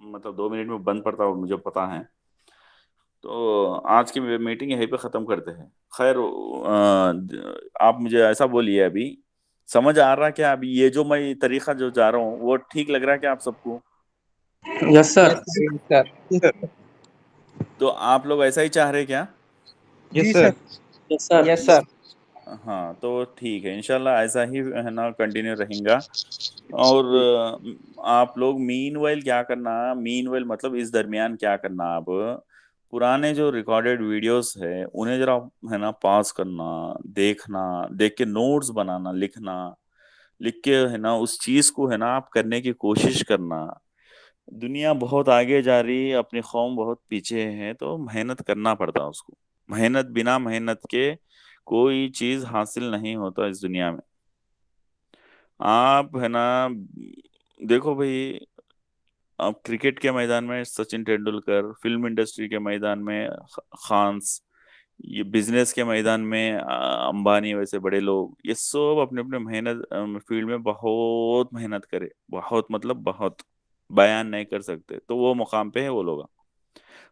मतलब 2 मिनट में बंद पड़ता है, मुझे पता है। तो आज की मीटिंग यहीं पे ख़त्म करते हैं। खैर, आप मुझे ऐसा बोलिए, अभी समझ आ रहा क्या, अभी ये जो मैं तरीका जो जा रहा हूँ वो ठीक लग रहा है क्या आप सबको? Yes sir. Yes sir, yes sir. Yes तो आप लोग ऐसा ही चाह रहे क्या? जी yes sir. Sir. Yes sir. Yes sir. हाँ तो ठीक है, इंशाल्लाह ऐसा ही है ना कंटिन्यू रहेगा। और आप लोग मीनवाइल क्या करना, मीनवाइल मतलब इस दरमियान क्या करना, आप पुराने जो रिकॉर्डेड वीडियोस है उन्हें जरा है ना पॉज करना, देखना, देख के नोट्स बनाना, लिखना, लिख के है ना उस चीज को है ना आप करने की कोशिश करना। दुनिया बहुत आगे जा रही है, अपनी कौम बहुत पीछे है, तो मेहनत करना पड़ता है उसको। मेहनत, बिना मेहनत के कोई चीज हासिल नहीं होता इस दुनिया में। आप है ना, देखो भाई, अब क्रिकेट के मैदान में सचिन तेंदुलकर, फिल्म इंडस्ट्री के मैदान में खान्स, ये बिजनेस के मैदान में अंबानी, वैसे बड़े लोग, ये सब अपने अपने मेहनत फील्ड में बहुत मेहनत करे, बहुत मतलब बहुत, बयान नहीं कर सकते, तो वो मुकाम पे है वो लोग।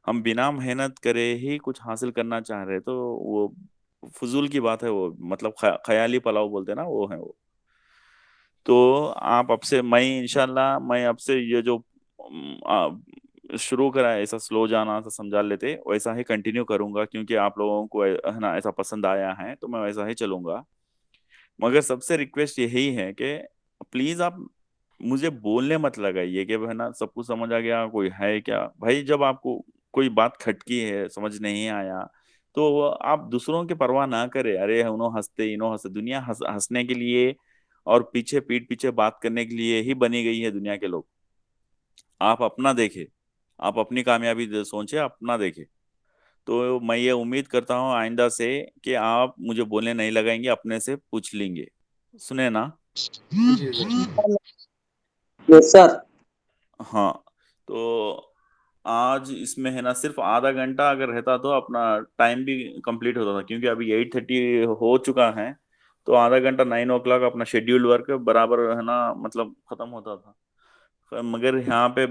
हम बिना मेहनत करे ही कुछ हासिल करना चाह रहे, तो वो फजूल की बात है, वो मतलब ख्याली पलाव बोलते हैं ना, वो है वो। तो आप अब से, मैं इंशाल्लाह मैं अब से ये जो शुरू करा है, ऐसा स्लो जाना सा समझा लेते, वैसा ही कंटिन्यू करूंगा, क्योंकि आप लोगों को है ना ऐसा पसंद आया है, तो मैं वैसा ही चलूंगा। मगर सबसे रिक्वेस्ट यही है कि प्लीज आप मुझे बोलने मत लगाइए कि है ना सब कुछ समझ आ गया, कोई है क्या भाई। जब आपको कोई बात खटकी है, समझ नहीं आया, तो आप दूसरों की परवाह ना करें। अरे इनो हंसते, दुनिया हंसने के लिए और पीठ पीछे बात करने के लिए ही बनी गई है दुनिया के लोग। आप अपना देखें, आप अपनी कामयाबी सोचे, अपना देखें। तो मैं ये उम्मीद करता हूँ आइंदा से कि आप मुझे बोलने नहीं लगाएंगे, अपने से पूछ लेंगे। सुने ना? Yes sir. हाँ। तो आज इसमें है ना सिर्फ आधा घंटा अगर रहता तो अपना टाइम भी कंप्लीट होता था, क्योंकि अभी 8:30 हो चुका है। तो आधा घंटा 9 o'clock अपना शेड्यूल्ड वर्क बराबर है ना मतलब खत्म होता था। मगर यहाँ पे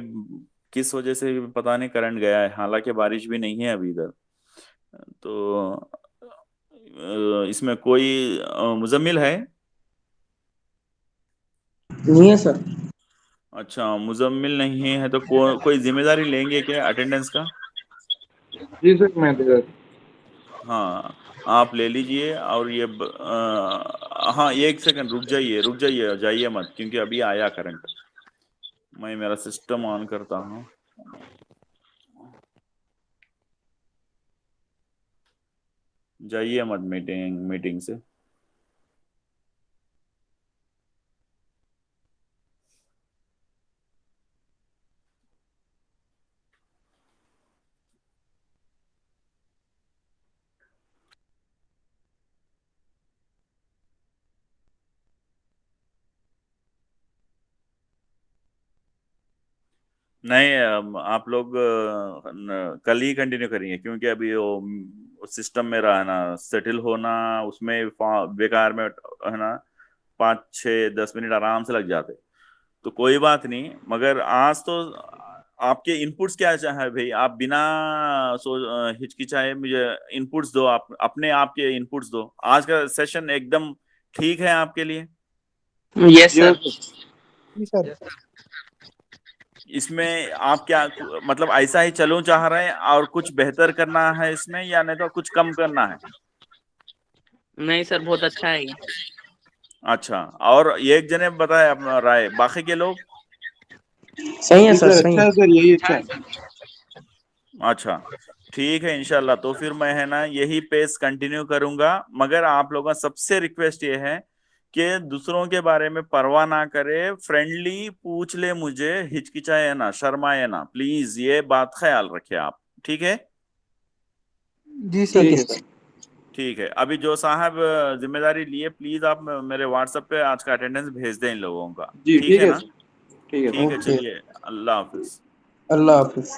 किस वजह से पता नहीं करंट गया है, हालांकि बारिश भी नहीं है अभी इधर। तो इसमें कोई मुजम्मिल है? नहीं है सर। अच्छा, मुजम्मिल नहीं है तो कोई जिम्मेदारी लेंगे क्या अटेंडेंस का? जी सर, मैं दे रहा हाँ, आप ले लीजिए। और ये हाँ, एक सेकंड रुक जाइए, जाइए मत, क्योंकि अभी आया करंट। मैं मेरा सिस्टम ऑन करता हूँ। जाइए मत मीटिंग से। नहीं, आप लोग कल ही कंटिन्यू करेंगे, क्योंकि अभी वो सिस्टम मेरा है ना सेटल होना, उसमें बेकार में है ना 5 6 10 मिनट आराम से लग जाते। तो कोई बात नहीं, मगर आज तो आपके इनपुट्स क्या चाहे भाई, आप बिना हिचकिचाए मुझे इनपुट्स दो, आप अपने आपके इनपुट्स दो। आज का सेशन एकदम ठीक है आपके लिए? Yes sir. जी सर। इसमें आप क्या मतलब ऐसा ही चलो चाह रहे हैं और कुछ बेहतर करना है इसमें, या नहीं तो कुछ कम करना है? नहीं सर, बहुत अच्छा है ये। अच्छा, और एक जने बताए अपना राय, बाकी के लोग? सही है सर, सही है। सर, यही अच्छा है। अच्छा, ठीक है इंशाल्लाह। तो फिर मैं है ना यही पेस कंटिन्यू करूंगा, मगर आप लोगों का सबसे रिक्वेस्ट ये है कि दूसरों के बारे में परवाह ना करे, फ्रेंडली पूछ ले मुझे, हिचकिचाए ना, शर्माए ना, प्लीज ये बात ख्याल रखे आप। ठीक है? जी ठीक सर। है सर। ठीक है। अभी जो साहब जिम्मेदारी लिए, प्लीज आप मेरे व्हाट्सएप पे आज का अटेंडेंस भेज दें इन लोगों का। जी ठीक है ना? ठीक है। ठीक है, ओके। चलिए, अल्लाह हाफिज। अल्लाह हाफिज।